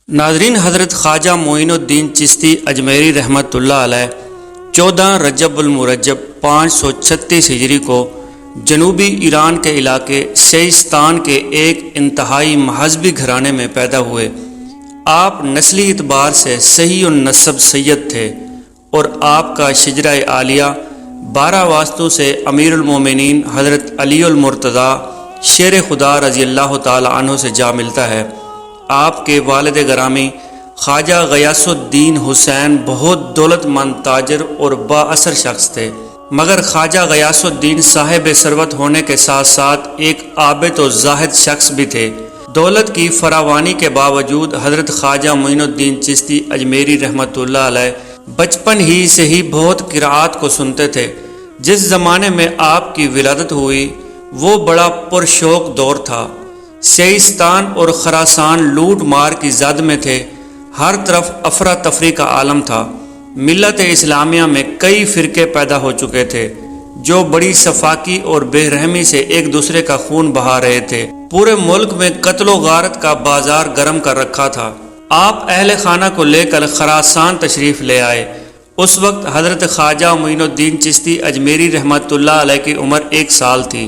ناظرین، حضرت خواجہ معین الدین چشتی اجمیری رحمۃ اللہ علیہ 14 رجب المرجب 536 ہجری کو جنوبی ایران کے علاقے سیستان کے ایک انتہائی مذہبی گھرانے میں پیدا ہوئے۔ آپ نسلی اعتبار سے صحیح النسب سید تھے اور آپ کا شجرہ عالیہ 12 واسطوں سے امیر المومنین حضرت علی المرتضیٰ شیر خدا رضی اللہ تعالی عنہ سے جا ملتا ہے۔ آپ کے والد گرامی خواجہ غیاث الدین حسین بہت دولت مند تاجر اور با اثر شخص تھے، مگر خواجہ غیاث الدین صاحب ثروت ہونے کے ساتھ ساتھ ایک عابد و زاہد شخص بھی تھے۔ دولت کی فراوانی کے باوجود حضرت خواجہ معین الدین چشتی اجمیری رحمۃ اللہ علیہ بچپن ہی سے ہی بہت قرأت کو سنتے تھے۔ جس زمانے میں آپ کی ولادت ہوئی وہ بڑا پرشوق دور تھا۔ سیستان اور خراسان لوٹ مار کی زد میں تھے، ہر طرف افراتفری کا عالم تھا۔ ملت اسلامیہ میں کئی فرقے پیدا ہو چکے تھے جو بڑی سفاکی اور بے رحمی سے ایک دوسرے کا خون بہا رہے تھے۔ پورے ملک میں قتل و غارت کا بازار گرم کر رکھا تھا۔ آپ اہل خانہ کو لے کر خراسان تشریف لے آئے۔ اس وقت حضرت خواجہ معین الدین چشتی اجمیری رحمۃ اللہ علیہ کی عمر 1 سال تھی۔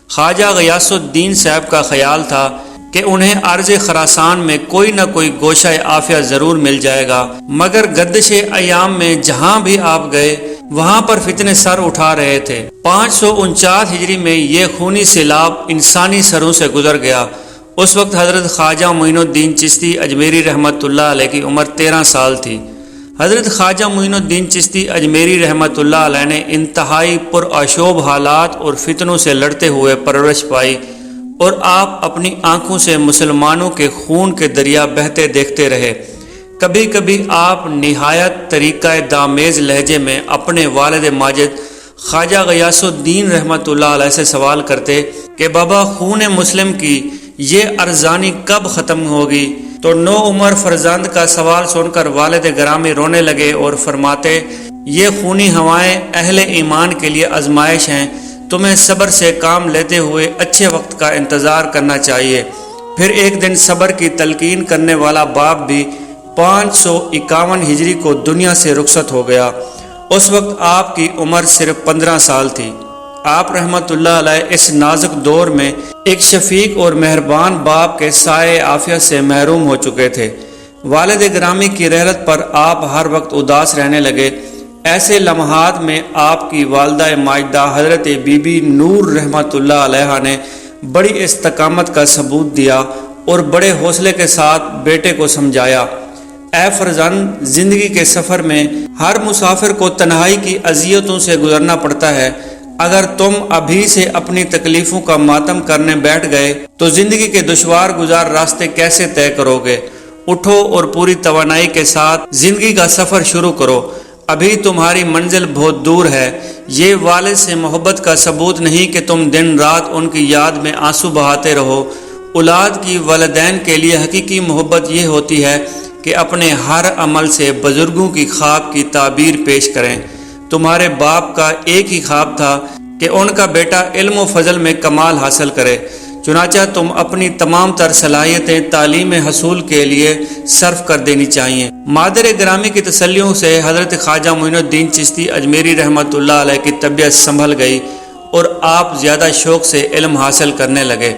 خواجہ غیاث الدین صاحب کا خیال تھا کہ انہیں عرض خراسان میں کوئی نہ کوئی گوشہ عافیہ ضرور مل جائے گا، مگر گردش ایام میں جہاں بھی آپ گئے وہاں پر فتنے سر اٹھا رہے تھے۔ 549 ہجری میں یہ خونی سیلاب انسانی سروں سے گزر گیا۔ اس وقت حضرت خواجہ معین الدین چشتی اجمیری رحمۃ اللہ علیہ کی عمر 13 سال تھی۔ حضرت خواجہ معین الدین چشتی اجمیری رحمۃ اللہ علیہ نے انتہائی پرآشوب حالات اور فتنوں سے لڑتے ہوئے پرورش پائی، اور آپ اپنی آنکھوں سے مسلمانوں کے خون کے دریا بہتے دیکھتے رہے۔ کبھی کبھی آپ نہایت طریقہ دامیز لہجے میں اپنے والد ماجد خواجہ غیاث الدین رحمۃ اللہ علیہ سے سوال کرتے کہ بابا، خون مسلم کی یہ ارزانی کب ختم ہوگی؟ تو نو عمر فرزند کا سوال سن کر والد گرامی رونے لگے اور فرماتے، یہ خونی ہوائیں اہل ایمان کے لیے آزمائش ہیں، تمہیں صبر سے کام لیتے ہوئے اچھے وقت کا انتظار کرنا چاہیے۔ پھر ایک دن صبر کی تلقین کرنے والا باپ بھی 551 ہجری کو دنیا سے رخصت ہو گیا۔ اس وقت آپ کی عمر صرف 15 سال تھی۔ آپ رحمت اللہ علیہ اس نازک دور میں ایک شفیق اور مہربان باپ کے سائے عافیت سے محروم ہو چکے تھے۔ والد گرامی کی رحلت پر آپ ہر وقت اداس رہنے لگے۔ ایسے لمحات میں آپ کی والدہ ماجدہ حضرت بی بی نور رحمت اللہ علیہ نے بڑی استقامت کا ثبوت دیا اور بڑے حوصلے کے ساتھ بیٹے کو سمجھایا، اے فرزند، زندگی کے سفر میں ہر مسافر کو تنہائی کی اذیتوں سے گزرنا پڑتا ہے۔ اگر تم ابھی سے اپنی تکلیفوں کا ماتم کرنے بیٹھ گئے تو زندگی کے دشوار گزار راستے کیسے طے کرو گے؟ اٹھو اور پوری توانائی کے ساتھ زندگی کا سفر شروع کرو، ابھی تمہاری منزل بہت دور ہے۔ یہ والد سے محبت کا ثبوت نہیں کہ تم دن رات ان کی یاد میں آنسو بہاتے رہو۔ اولاد کی والدین کے لیے حقیقی محبت یہ ہوتی ہے کہ اپنے ہر عمل سے بزرگوں کی خواب کی تعبیر پیش کریں۔ تمہارے باپ کا ایک ہی خواب تھا کہ ان کا بیٹا علم و فضل میں کمال حاصل کرے، چنانچہ تم اپنی تمام تر صلاحیتیں تعلیم حصول کے لیے صرف کر دینی چاہیے۔ مادر گرامی کی تسلیوں سے حضرت خواجہ معین الدین چشتی اجمیری رحمۃ اللہ علیہ کی طبیعت سنبھل گئی اور آپ زیادہ شوق سے علم حاصل کرنے لگے،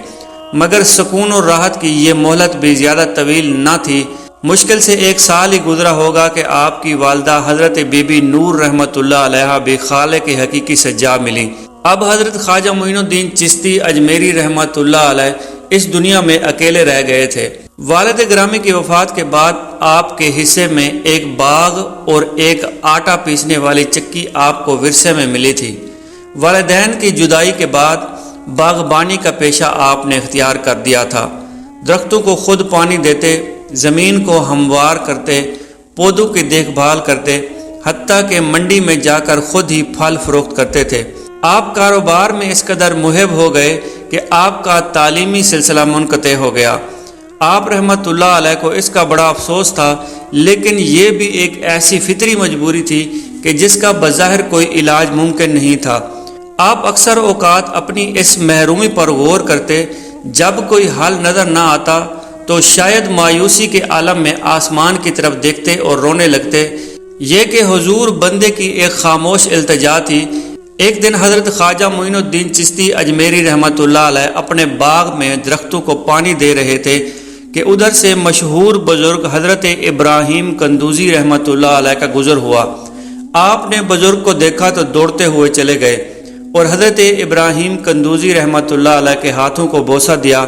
مگر سکون اور راحت کی یہ مہلت بھی زیادہ طویل نہ تھی۔ مشکل سے 1 سال ہی گزرا ہوگا کہ آپ کی والدہ حضرت بی بی نور رحمت اللہ علیہ بھی خالق حقیقی سے جا ملی۔ اب حضرت خواجہ معین الدین چشتی اجمیری رحمت اللہ علیہ اس دنیا میں اکیلے رہ گئے تھے۔ والد گرامی کی وفات کے بعد آپ کے حصے میں ایک باغ اور ایک آٹا پیسنے والی چکی آپ کو ورثے میں ملی تھی۔ والدین کی جدائی کے بعد باغبانی کا پیشہ آپ نے اختیار کر دیا تھا۔ درختوں کو خود پانی دیتے، زمین کو ہموار کرتے، پودوں کی دیکھ بھال کرتے، حتیٰ کہ منڈی میں جا کر خود ہی پھل فروخت کرتے تھے۔ آپ کاروبار میں اس قدر محب ہو گئے کہ آپ کا تعلیمی سلسلہ منقطع ہو گیا۔ آپ رحمت اللہ علیہ کو اس کا بڑا افسوس تھا، لیکن یہ بھی ایک ایسی فطری مجبوری تھی کہ جس کا بظاہر کوئی علاج ممکن نہیں تھا۔ آپ اکثر اوقات اپنی اس محرومی پر غور کرتے، جب کوئی حل نظر نہ آتا تو شاید مایوسی کے عالم میں آسمان کی طرف دیکھتے اور رونے لگتے۔ یہ کہ حضور بندے کی ایک خاموش التجا تھی۔ ایک دن حضرت خواجہ معین الدین چشتی اجمیری رحمۃ اللہ علیہ اپنے باغ میں درختوں کو پانی دے رہے تھے کہ ادھر سے مشہور بزرگ حضرت ابراہیم قندوزی رحمۃ اللہ علیہ کا گزر ہوا۔ آپ نے بزرگ کو دیکھا تو دوڑتے ہوئے چلے گئے اور حضرت ابراہیم قندوزی رحمۃ اللہ علیہ کے ہاتھوں کو بوسہ دیا۔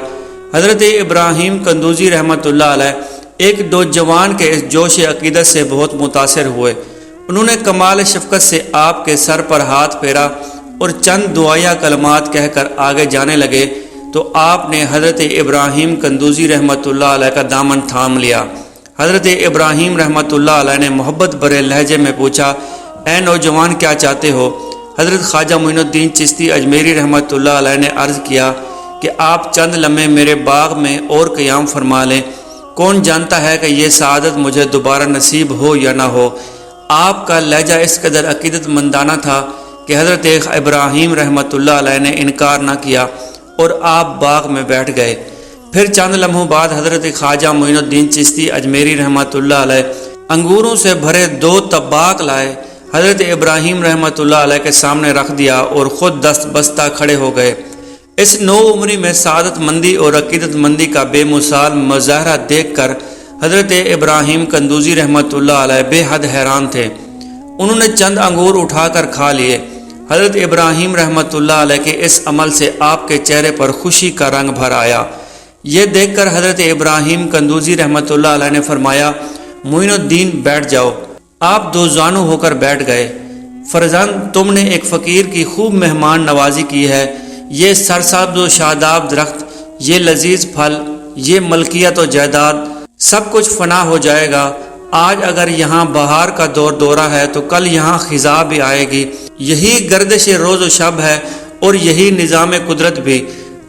حضرت ابراہیم قندوزی رحمۃ اللہ علیہ ایک نوجوان کے اس جوش عقیدت سے بہت متاثر ہوئے۔ انہوں نے کمال شفقت سے آپ کے سر پر ہاتھ پھیرا اور چند دعائیہ کلمات کہہ کر آگے جانے لگے تو آپ نے حضرت ابراہیم قندوزی رحمۃ اللہ علیہ کا دامن تھام لیا۔ حضرت ابراہیم رحمۃ اللہ علیہ نے محبت بھرے لہجے میں پوچھا، اے نوجوان کیا چاہتے ہو؟ حضرت خواجہ معین الدین چشتی اجمیری رحمۃ اللہ علیہ نے عرض کیا کہ آپ چند لمحے میرے باغ میں اور قیام فرما لیں، کون جانتا ہے کہ یہ سعادت مجھے دوبارہ نصیب ہو یا نہ ہو۔ آپ کا لہجہ اس قدر عقیدت مندانہ تھا کہ حضرت ابراہیم رحمۃ اللہ علیہ نے انکار نہ کیا اور آپ باغ میں بیٹھ گئے۔ پھر چند لمحوں بعد حضرت خواجہ معین الدین چشتی اجمیری رحمۃ اللہ علیہ انگوروں سے بھرے 2 طباق لائے، حضرت ابراہیم رحمۃ اللہ علیہ کے سامنے رکھ دیا اور خود دست بستہ کھڑے ہو گئے۔ اس نو عمری میں سعادت مندی اور عقیدت مندی کا بے مثال مظاہرہ دیکھ کر حضرت ابراہیم قندوزی رحمۃ اللہ علیہ بے حد حیران تھے۔ انہوں نے چند انگور اٹھا کر کھا لیے۔ حضرت ابراہیم رحمۃ اللہ علیہ کے اس عمل سے آپ کے چہرے پر خوشی کا رنگ بھر آیا۔ یہ دیکھ کر حضرت ابراہیم قندوزی رحمۃ اللہ علیہ نے فرمایا، معین الدین بیٹھ جاؤ۔ آپ 2 زانو ہو کر بیٹھ گئے۔ فرزند، تم نے ایک فقیر کی خوب مہمان نوازی کی ہے۔ یہ سرسبز و شاداب درخت، یہ لذیذ پھل، یہ ملکیت و جائیداد، سب کچھ فنا ہو جائے گا۔ آج اگر یہاں بہار کا دورہ ہے تو کل یہاں خزاں بھی آئے گی۔ یہی گردش روز و شب ہے اور یہی نظام قدرت بھی۔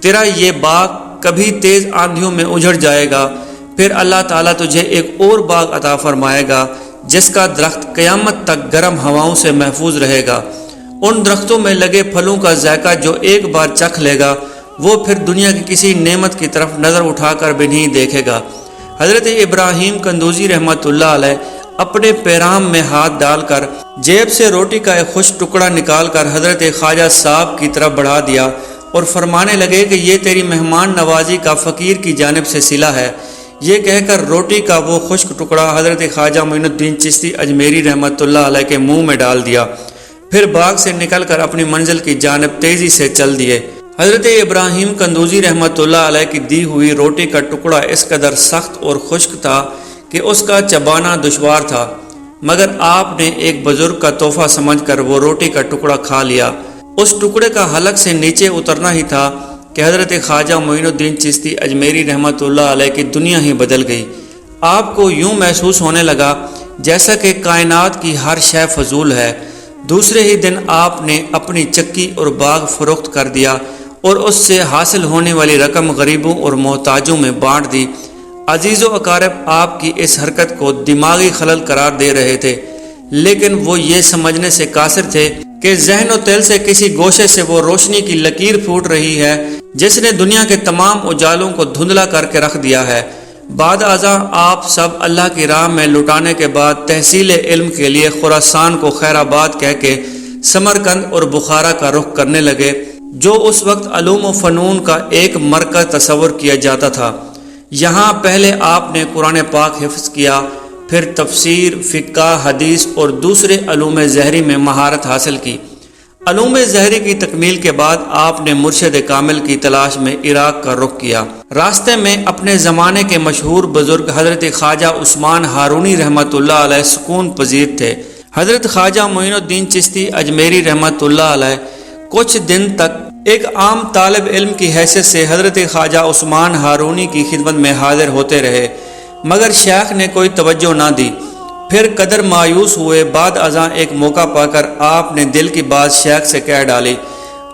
تیرا یہ باغ کبھی تیز آندھیوں میں اجڑ جائے گا، پھر اللہ تعالیٰ تجھے ایک اور باغ عطا فرمائے گا جس کا درخت قیامت تک گرم ہواؤں سے محفوظ رہے گا۔ ان درختوں میں لگے پھلوں کا ذائقہ جو ایک بار چکھ لے گا وہ پھر دنیا کی کسی نعمت کی طرف نظر اٹھا کر بھی نہیں دیکھے گا۔ حضرت ابراہیم قندوزی رحمۃ اللہ علیہ اپنے پیرام میں ہاتھ ڈال کر جیب سے روٹی کا ایک خوش ٹکڑا نکال کر حضرت خواجہ صاحب کی طرف بڑھا دیا اور فرمانے لگے کہ یہ تیری مہمان نوازی کا فقیر کی جانب سے صلہ ہے۔ یہ کہہ کر روٹی کا وہ خشک ٹکڑا حضرت خواجہ معین الدین چشتی اجمیری رحمۃ اللہ علیہ کے منہ میں ڈال دیا، پھر باغ سے نکل کر اپنی منزل کی جانب تیزی سے چل دیے۔ حضرت ابراہیم قندوزی رحمۃ اللہ علیہ کی دی ہوئی روٹی کا ٹکڑا اس قدر سخت اور خشک تھا کہ اس کا چبانا دشوار تھا، مگر آپ نے ایک بزرگ کا تحفہ سمجھ کر وہ روٹی کا ٹکڑا کھا لیا۔ اس ٹکڑے کا حلق سے نیچے اترنا ہی تھا کہ حضرت خواجہ معین الدین چشتی اجمیری رحمۃ اللہ علیہ کی دنیا ہی بدل گئی۔ آپ کو یوں محسوس ہونے لگا جیسا کہ کائنات کی ہر شے فضول ہے۔ دوسرے ہی دن آپ نے اپنی چکی اور باغ فروخت کر دیا اور اس سے حاصل ہونے والی رقم غریبوں اور محتاجوں میں بانٹ دی۔ عزیز و اقارب آپ کی اس حرکت کو دماغی خلل قرار دے رہے تھے، لیکن وہ یہ سمجھنے سے قاصر تھے کہ ذہن و دل سے کسی گوشے سے وہ روشنی کی لکیر پھوٹ رہی ہے جس نے دنیا کے تمام اجالوں کو دھندلا کر کے رکھ دیا ہے۔ بعد ازاں آپ سب اللہ کی راہ میں لٹانے کے بعد تحصیل علم کے لیے خراسان کو خیر آباد کہہ کے سمرقند اور بخارا کا رخ کرنے لگے، جو اس وقت علوم و فنون کا ایک مرکز تصور کیا جاتا تھا۔ یہاں پہلے آپ نے قرآن پاک حفظ کیا، پھر تفسیر، فقہ، حدیث اور دوسرے علوم ظاہری میں مہارت حاصل کی۔ علوم ظاہری کی تکمیل کے بعد آپ نے مرشد کامل کی تلاش میں عراق کا رخ کیا۔ راستے میں اپنے زمانے کے مشہور بزرگ حضرت خواجہ عثمان ہارونی رحمۃ اللہ علیہ سکون پذیر تھے۔ حضرت خواجہ معین الدین چشتی اجمیری رحمۃ اللہ علیہ کچھ دن تک ایک عام طالب علم کی حیثیت سے حضرت خواجہ عثمان ہارونی کی خدمت میں حاضر ہوتے رہے، مگر شیخ نے کوئی توجہ نہ دی۔ پھر قدر مایوس ہوئے، بعد ازاں ایک موقع پا کر آپ نے دل کی بات شیخ سے کہہ ڈالی۔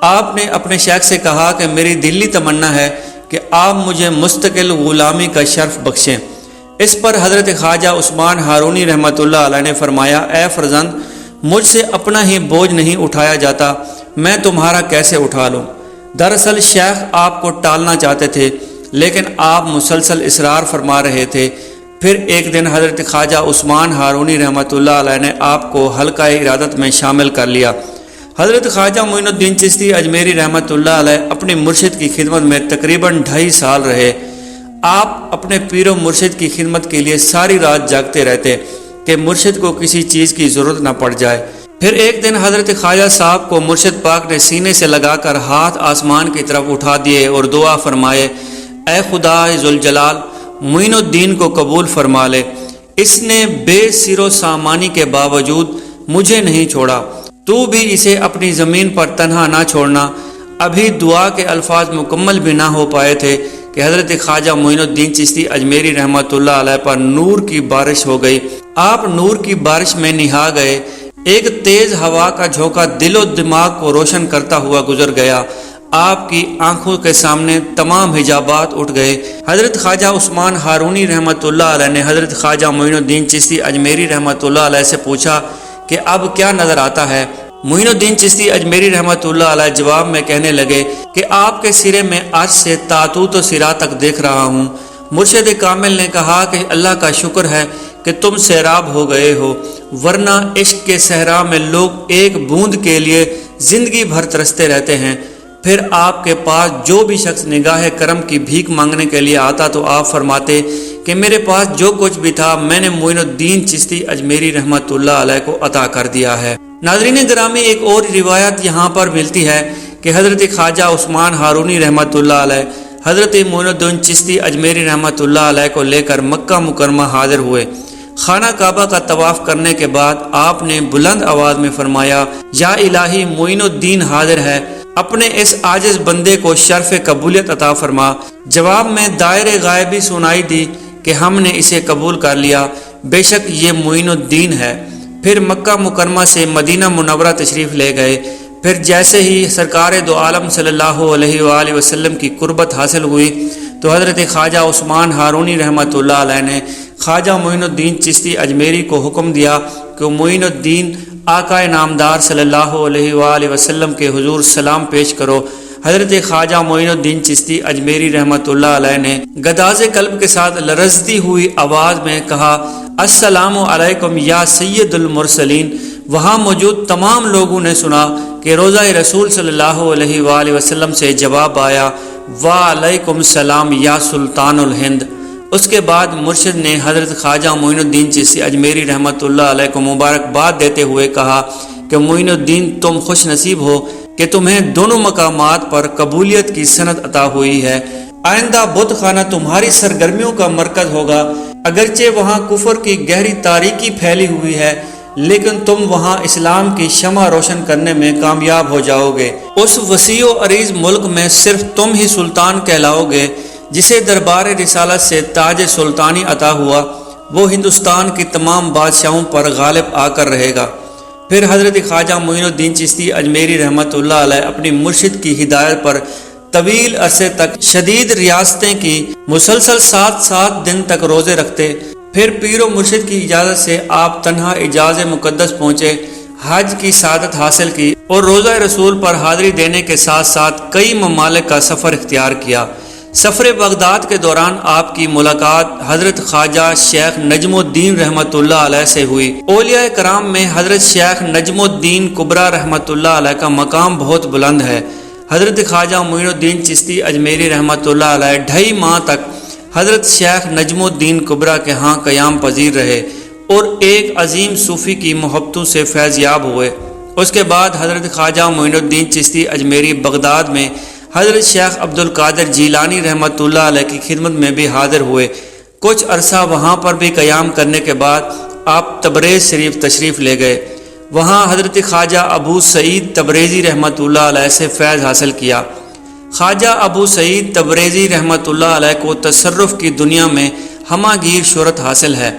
آپ نے اپنے شیخ سے کہا کہ میری دلی تمنا ہے کہ آپ مجھے مستقل غلامی کا شرف بخشیں۔ اس پر حضرت خواجہ عثمان ہارونی رحمۃ اللہ علیہ نے فرمایا، اے فرزند، مجھ سے اپنا ہی بوجھ نہیں اٹھایا جاتا، میں تمہارا کیسے اٹھا لوں؟ دراصل شیخ آپ کو ٹالنا چاہتے تھے، لیکن آپ مسلسل اصرار فرما رہے تھے۔ پھر ایک دن حضرت خواجہ عثمان ہارونی رحمۃ اللہ علیہ نے آپ کو حلقہ ارادت میں شامل کر لیا۔ حضرت خواجہ معین الدین چشتی اجمیری رحمۃ اللہ علیہ اپنے مرشد کی خدمت میں تقریباً 2.5 سال رہے۔ آپ اپنے پیر و مرشد کی خدمت کے لیے ساری رات جاگتے رہتے کہ مرشد کو کسی چیز کی ضرورت نہ پڑ جائے۔ پھر ایک دن حضرت خواجہ صاحب کو مرشد پاک نے سینے سے لگا کر ہاتھ آسمان کی طرف اٹھا دیے اور دعا فرمائے، اے خدا ذوالجلال، معین الدین کو قبول فرما لے، اس نے بے سیر و سامانی کے باوجود مجھے نہیں چھوڑا، تو بھی اسے اپنی زمین پر تنہا نہ چھوڑنا۔ ابھی دعا کے الفاظ مکمل بھی نہ ہو پائے تھے کہ حضرت خواجہ معین الدین چشتی اجمیری رحمۃ اللہ علیہ پر نور کی بارش ہو گئی۔ آپ نور کی بارش میں نہا گئے۔ ایک تیز ہوا کا جھونکا دل و دماغ کو روشن کرتا ہوا گزر گیا۔ آپ کی آنکھوں کے سامنے تمام حجابات اٹھ گئے۔ حضرت خواجہ عثمان ہارونی رحمۃ اللہ علیہ نے حضرت خواجہ معین الدین چشتی اجمیری رحمۃ اللہ علیہ سے پوچھا کہ اب کیا نظر آتا ہے؟ معین الدین چشتی اجمیری رحمۃ اللہ علیہ جواب میں کہنے لگے کہ آپ کے سرے میں عرش سے تاتوت و سرا تک دیکھ رہا ہوں۔ مرشد کامل نے کہا کہ اللہ کا شکر ہے کہ تم سیراب ہو گئے ہو، ورنہ عشق کے صحرا میں لوگ ایک بوند کے لیے زندگی بھر ترستے رہتے ہیں۔ پھر آپ کے پاس جو بھی شخص نگاہ کرم کی بھیک مانگنے کے لیے آتا تو آپ فرماتے کہ میرے پاس جو کچھ بھی تھا میں نے معین الدین چشتی اجمیری رحمۃ اللہ علیہ کو عطا کر دیا ہے۔ ناظرین گرامی، ایک اور روایت یہاں پر ملتی ہے کہ حضرت خواجہ عثمان ہارونی رحمۃ اللہ علیہ حضرت معین الدین چشتی اجمیری رحمۃ اللہ علیہ کو لے کر مکہ مکرمہ حاضر ہوئے۔ خانہ کعبہ کا طواف کرنے کے بعد آپ نے بلند آواز میں فرمایا، یا الہی، معین الدین حاضر ہے، اپنے اس عاجز بندے کو شرف قبولیت عطا فرما۔ جواب میں دائرے غائبی سنائی دی کہ ہم نے اسے قبول کر لیا، بے شک یہ معین الدین ہے۔ پھر مکہ مکرمہ سے مدینہ منورہ تشریف لے گئے۔ پھر جیسے ہی سرکار دو عالم صلی اللہ علیہ وآلہ وسلم کی قربت حاصل ہوئی تو حضرت خواجہ عثمان ہارونی رحمۃ اللہ علیہ نے خواجہ معین الدین چشتی اجمیری کو حکم دیا کہ معین الدین آقا نامدار صلی اللہ علیہ وآلہ وسلم کے حضور سلام پیش کرو۔ حضرت خواجہ معین الدین چشتی اجمیری رحمۃ اللہ علیہ نے گداز قلب کے ساتھ لرزتی ہوئی آواز میں کہا، السلام علیکم یا سید المرسلین۔ وہاں موجود تمام لوگوں نے سنا کہ روضہ رسول صلی اللہ علیہ وآلہ وسلم سے جواب آیا، وعلیکم السلام یا سلطان الہند۔ اس کے بعد مرشد نے حضرت خواجہ معین الدین چشتی اجمیری رحمۃ اللہ علیہ کو مبارکباد دیتے ہوئے کہا کہ معین الدین، تم خوش نصیب ہو کہ تمہیں دونوں مقامات پر قبولیت کی سند عطا ہوئی ہے۔ آئندہ بت خانہ تمہاری سرگرمیوں کا مرکز ہوگا۔ اگرچہ وہاں کفر کی گہری تاریکی پھیلی ہوئی ہے، لیکن تم وہاں اسلام کی شمع روشن کرنے میں کامیاب ہو جاؤ گے۔ اس وسیع و عریض ملک میں صرف تم ہی سلطان کہلاؤ گے۔ جسے دربار رسالت سے تاج سلطانی عطا ہوا، وہ ہندوستان کی تمام بادشاہوں پر غالب آ کر رہے گا۔ پھر حضرت خواجہ معین الدین چشتی اجمیری رحمۃ اللہ علیہ اپنی مرشد کی ہدایت پر طویل عرصے تک شدید ریاستیں کی، مسلسل 7 دن تک روزے رکھتے۔ پھر پیر و مرشد کی اجازت سے آپ تنہا حجاز مقدس پہنچے، حج کی سعادت حاصل کی اور روزہ رسول پر حاضری دینے کے ساتھ ساتھ کئی ممالک کا سفر اختیار کیا۔ سفر بغداد کے دوران آپ کی ملاقات حضرت خواجہ شیخ نجم الدین رحمۃ اللہ علیہ سے ہوئی۔ اولیاء کرام میں حضرت شیخ نجم الدین کبریٰ رحمۃ اللہ علیہ کا مقام بہت بلند ہے۔ حضرت خواجہ معین الدین چشتی اجمیری رحمۃ اللہ علیہ 2.5 ماہ تک حضرت شیخ نجم الدین کبریٰ کے ہاں قیام پذیر رہے اور ایک عظیم صوفی کی محبتوں سے فیض یاب ہوئے۔ اس کے بعد حضرت خواجہ معین الدین چشتی اجمیری بغداد میں حضرت شیخ عبد القادر جیلانی رحمۃ اللہ علیہ کی خدمت میں بھی حاضر ہوئے۔ کچھ عرصہ وہاں پر بھی قیام کرنے کے بعد آپ تبریز شریف تشریف لے گئے۔ وہاں حضرت خواجہ ابو سعید تبریزی رحمۃ اللہ علیہ سے فیض حاصل کیا۔ خواجہ ابو سعید تبریزی رحمۃ اللہ علیہ کو تصرف کی دنیا میں ہمہ گیر شہرت حاصل ہے۔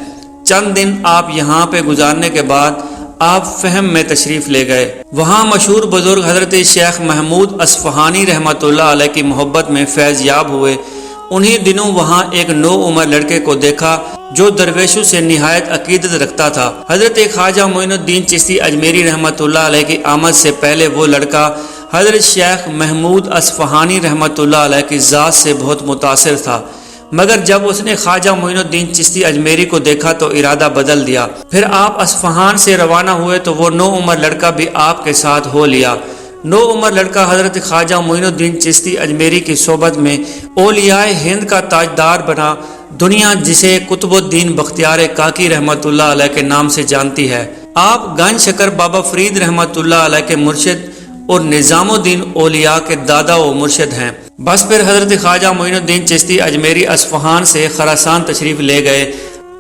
چند دن آپ یہاں پہ گزارنے کے بعد آپ فہم میں تشریف لے گئے۔ وہاں مشہور بزرگ حضرت شیخ محمود اصفہانی رحمۃ اللہ علیہ کی محبت میں فیض یاب ہوئے۔ انہی دنوں وہاں ایک نو عمر لڑکے کو دیکھا جو درویشوں سے نہایت عقیدت رکھتا تھا۔ حضرت خواجہ معین الدین چشتی اجمیری رحمۃ اللہ علیہ کی آمد سے پہلے وہ لڑکا حضرت شیخ محمود اصفہانی رحمۃ اللہ علیہ کی ذات سے بہت متاثر تھا، مگر جب اس نے خواجہ معین الدین چشتی اجمیری کو دیکھا تو ارادہ بدل دیا۔ پھر آپ اصفہان سے روانہ ہوئے تو وہ 9 عمر لڑکا بھی آپ کے ساتھ ہو لیا۔ 9 عمر لڑکا حضرت خواجہ معین الدین چشتی اجمیری کی صحبت میں اولیاء ہند کا تاجدار بنا۔ دنیا جسے قطب الدین بختیار کاکی رحمۃ اللہ علیہ کے نام سے جانتی ہے۔ آپ گنج شکر بابا فرید رحمۃ اللہ علیہ کے مرشد اور نظام الدین اولیاء کے دادا و مرشد ہیں۔ بس پھر حضرت خواجہ معین الدین چشتی اجمیری اصفہان سے خراسان تشریف لے گئے۔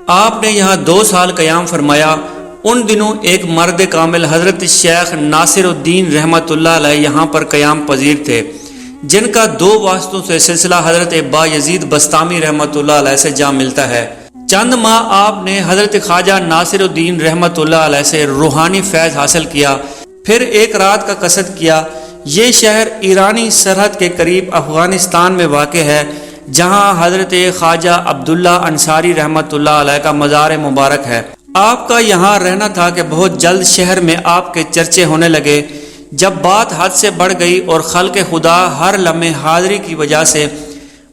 آپ نے یہاں 2 سال قیام فرمایا۔ ان دنوں ایک مرد کامل حضرت شیخ ناصر الدین رحمۃ اللہ علیہ یہاں پر قیام پذیر تھے، جن کا 2 واسطوں سے سلسلہ حضرت با یزید بستامی رحمۃ اللہ علیہ سے جا ملتا ہے۔ چند ماہ آپ نے حضرت خواجہ ناصر الدین رحمۃ اللہ علیہ سے روحانی فیض حاصل کیا، پھر ایک رات کا قصد کیا۔ یہ شہر ایرانی سرحد کے قریب افغانستان میں واقع ہے، جہاں حضرت خواجہ عبداللہ انصاری رحمۃ اللہ علیہ کا مزار مبارک ہے۔ آپ کا یہاں رہنا تھا کہ بہت جلد شہر میں آپ کے چرچے ہونے لگے۔ جب بات حد سے بڑھ گئی اور خلق خدا ہر لمحے حاضری کی وجہ سے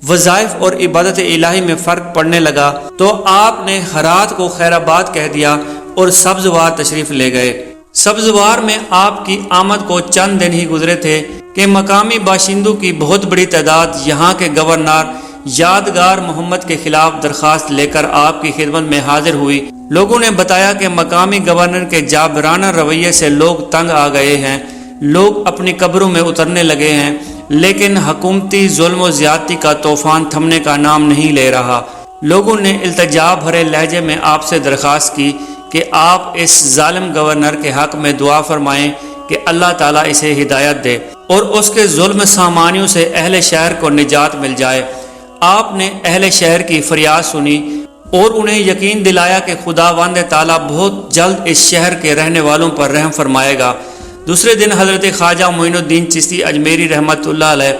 وظائف اور عبادت الہی میں فرق پڑنے لگا تو آپ نے ہرات کو خیر آباد کہہ دیا اور سبزوار تشریف لے گئے۔ سبزوار میں آپ کی آمد کو چند دن ہی گزرے تھے کہ مقامی باشندوں کی بہت بڑی تعداد یہاں کے گورنر یادگار محمد کے خلاف درخواست لے کر آپ کی خدمت میں حاضر ہوئی۔ لوگوں نے بتایا کہ مقامی گورنر کے جابرانہ رویے سے لوگ تنگ آ گئے ہیں، لوگ اپنی قبروں میں اترنے لگے ہیں، لیکن حکومتی ظلم و زیادتی کا طوفان تھمنے کا نام نہیں لے رہا۔ لوگوں نے التجا بھرے لہجے میں آپ سے درخواست کی کہ آپ اس ظالم گورنر کے حق میں دعا فرمائیں کہ اللہ تعالیٰ اسے ہدایت دے اور اس کے ظلم سامانیوں سے اہل شہر کو نجات مل جائے۔ آپ نے اہل شہر کی فریاد سنی اور انہیں یقین دلایا کہ خداوند تعالیٰ بہت جلد اس شہر کے رہنے والوں پر رحم فرمائے گا۔ دوسرے دن حضرت خواجہ معین الدین چشتی اجمیری رحمۃ اللہ علیہ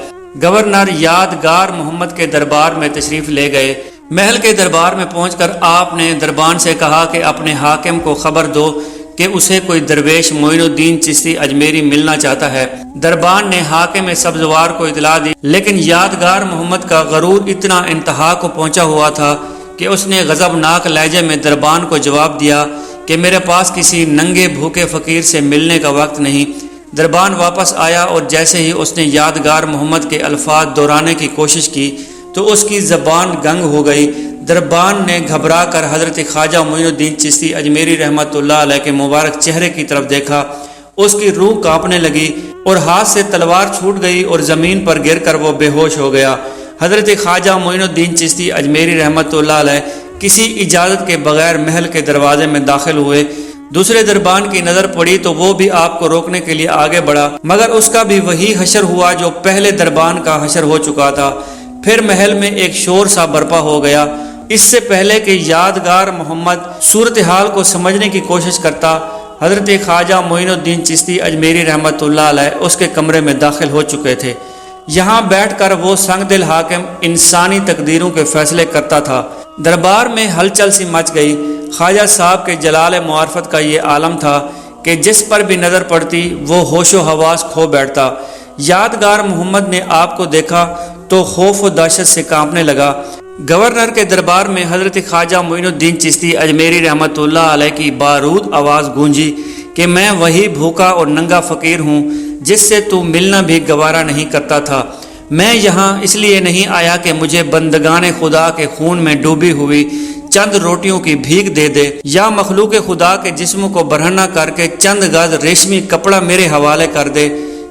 گورنر یادگار محمد کے دربار میں تشریف لے گئے۔ محل کے دربار میں پہنچ کر آپ نے دربان سے کہا کہ اپنے حاکم کو خبر دو کہ اسے کوئی درویش معین الدین چشتی اجمیری ملنا چاہتا ہے۔ دربان نے حاکم سبزوار کو اطلاع دی، لیکن یادگار محمد کا غرور اتنا انتہا کو پہنچا ہوا تھا کہ اس نے غضبناک لہجے میں دربان کو جواب دیا کہ میرے پاس کسی ننگے بھوکے فقیر سے ملنے کا وقت نہیں۔ دربان واپس آیا اور جیسے ہی اس نے یادگار محمد کے الفاظ دہرانے کی کوشش کی تو اس کی زبان گنگ ہو گئی۔ دربان نے گھبرا کر حضرت خواجہ معین الدین چشتی اجمیری رحمۃ اللہ علیہ کے مبارک چہرے کی طرف دیکھا۔ اس کی روح کانپنے لگی اور ہاتھ سے تلوار چھوٹ گئی اور زمین پر گر کر وہ بے ہوش ہو گیا۔ حضرت خواجہ معین الدین چشتی اجمیری رحمۃ اللہ علیہ کسی اجازت کے بغیر محل کے دروازے میں داخل ہوئے۔ دوسرے دربان کی نظر پڑی تو وہ بھی آپ کو روکنے کے لیے آگے بڑھا، مگر اس کا بھی وہی حشر ہوا جو پہلے دربان کا حشر ہو چکا تھا۔ پھر محل میں ایک شور سا برپا ہو گیا۔ اس سے پہلے کہ یادگار محمد صورتحال کو سمجھنے کی کوشش کرتا، حضرت خواجہ معین الدین چشتی اجمیری رحمۃ اللہ علیہ اس کے کمرے میں داخل ہو چکے تھے۔ یہاں بیٹھ کر وہ سنگ دل حاکم انسانی تقدیروں کے فیصلے کرتا تھا۔ دربار میں ہلچل سی مچ گئی۔ خواجہ صاحب کے جلال معرفت کا یہ عالم تھا کہ جس پر بھی نظر پڑتی وہ ہوش و حواس کھو بیٹھتا۔ یادگار محمد نے آپ کو دیکھا تو خوف و دہشت سے کانپنے لگا۔ گورنر کے دربار میں حضرت خواجہ معین الدین چشتی اجمیری رحمۃ اللہ علیہ کی بارود آواز گونجی کہ میں وہی بھوکا اور ننگا فقیر ہوں جس سے تو ملنا بھی گوارا نہیں کرتا تھا۔ میں یہاں اس لیے نہیں آیا کہ مجھے بندگان خدا کے خون میں ڈوبی ہوئی چند روٹیوں کی بھیک دے دے یا مخلوق خدا کے جسم کو برہنہ کر کے چند گز ریشمی کپڑا میرے حوالے کر دے۔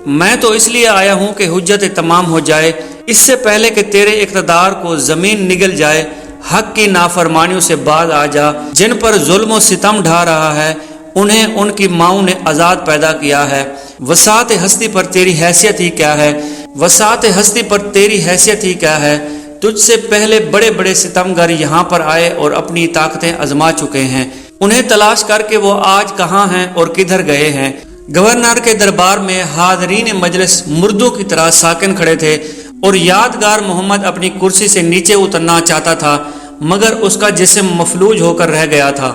میں تو اس لیے آیا ہوں کہ حجت تمام ہو جائے، اس سے پہلے کہ تیرے اقتدار کو زمین نگل جائے۔ حق کی نافرمانیوں سے باز آ جا، جن پر ظلم و ستم ڈھا رہا ہے انہیں ان کی ماؤں نے آزاد پیدا کیا ہے۔ وسعت ہستی پر تیری حیثیت ہی کیا ہے، وسعت ہستی پر تیری حیثیت ہی کیا ہے۔ تجھ سے پہلے بڑے بڑے ستمگر یہاں پر آئے اور اپنی طاقتیں آزما چکے ہیں، انہیں تلاش کر کے وہ آج کہاں ہیں اور کدھر گئے ہیں۔ گورنر کے دربار میں حاضرین مجلس مردوں کی طرح ساکن کھڑے تھے اور یادگار محمد اپنی کرسی سے نیچے اترنا چاہتا تھا، مگر اس کا جسم مفلوج ہو کر رہ گیا تھا۔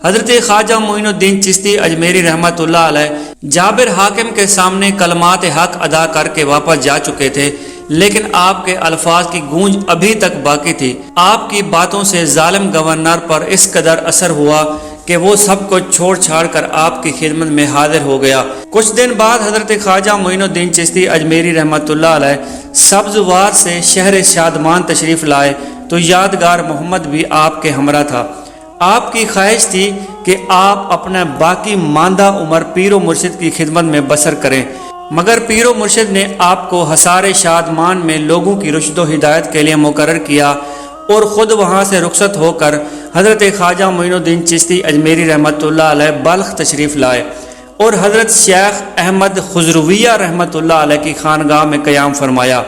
حضرت خواجہ معین الدین چشتی اجمیری رحمۃ اللہ علیہ جابر حاکم کے سامنے کلمات حق ادا کر کے واپس جا چکے تھے، لیکن آپ کے الفاظ کی گونج ابھی تک باقی تھی۔ آپ کی باتوں سے ظالم گورنر پر اس قدر اثر ہوا کہ وہ سب کو چھوڑ چھاڑ کر آپ کی خدمت میں حاضر ہو گیا۔ کچھ دن بعد حضرت خواجہ معین الدین چشتی اجمیری رحمۃ اللہ علیہ سبزوار سے شہر شادمان تشریف لائے تو یادگار محمد بھی آپ کے ہمراہ تھا۔ آپ کی خواہش تھی کہ آپ اپنا باقی ماندہ عمر پیر و مرشد کی خدمت میں بسر کریں، مگر پیر و مرشد نے آپ کو حصار شادمان میں لوگوں کی رشد و ہدایت کے لیے مقرر کیا اور خود وہاں سے رخصت ہو کر حضرت خواجہ معین الدین چشتی اجمیری رحمۃ اللہ علیہ بلخ تشریف لائے اور حضرت شیخ احمد خضرویہ رحمۃ اللہ علیہ کی خانگاہ میں قیام فرمایا،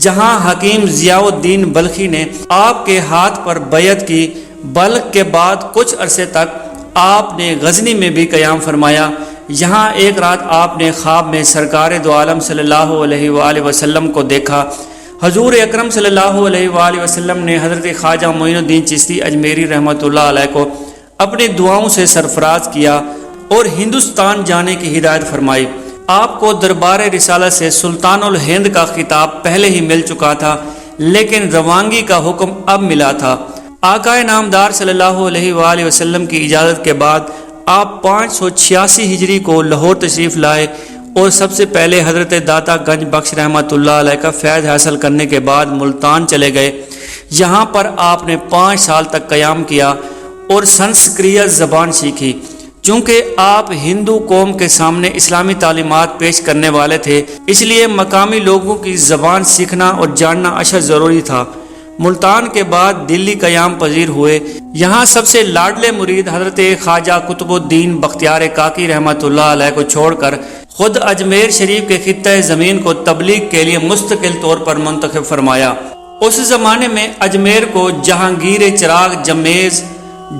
جہاں حکیم ضیاء الدین بلخی نے آپ کے ہاتھ پر بیعت کی۔ بلخ کے بعد کچھ عرصے تک آپ نے غزنی میں بھی قیام فرمایا۔ یہاں ایک رات آپ نے خواب میں سرکار دو عالم صلی اللہ علیہ وآلہ وسلم کو دیکھا۔ حضور اکرم صلی اللہ علیہ وآلہ وسلم نے حضرت خواجہ معین الدین چشتی اجمیری رحمۃ اللہ علیہ کو اپنی دعاؤں سے سرفراز کیا اور ہندوستان جانے کی ہدایت فرمائی۔ آپ کو دربار رسالت سے سلطان الہند کا خطاب پہلے ہی مل چکا تھا، لیکن روانگی کا حکم اب ملا تھا۔ آقا نامدار صلی اللہ علیہ وآلہ وسلم کی اجازت کے بعد آپ 586 ہجری کو لاہور تشریف لائے اور سب سے پہلے حضرت داتا گنج بخش رحمۃ اللہ علیہ کا فیض حاصل کرنے کے بعد ملتان چلے گئے۔ یہاں پر آپ نے 5 سال تک قیام کیا اور سنسکریت زبان سیکھی۔ چونکہ آپ ہندو قوم کے سامنے اسلامی تعلیمات پیش کرنے والے تھے، اس لیے مقامی لوگوں کی زبان سیکھنا اور جاننا اشد ضروری تھا۔ ملتان کے بعد دلی قیام پذیر ہوئے۔ یہاں سب سے لاڈلے مرید حضرت خواجہ قطب الدین بختیار کاکی رحمۃ اللہ علیہ کو چھوڑ کر خود اجمیر شریف کے خطہ زمین کو تبلیغ کے لیے مستقل طور پر منتخب فرمایا۔ اس زمانے میں اجمیر کو جہانگیر چراغ جمیز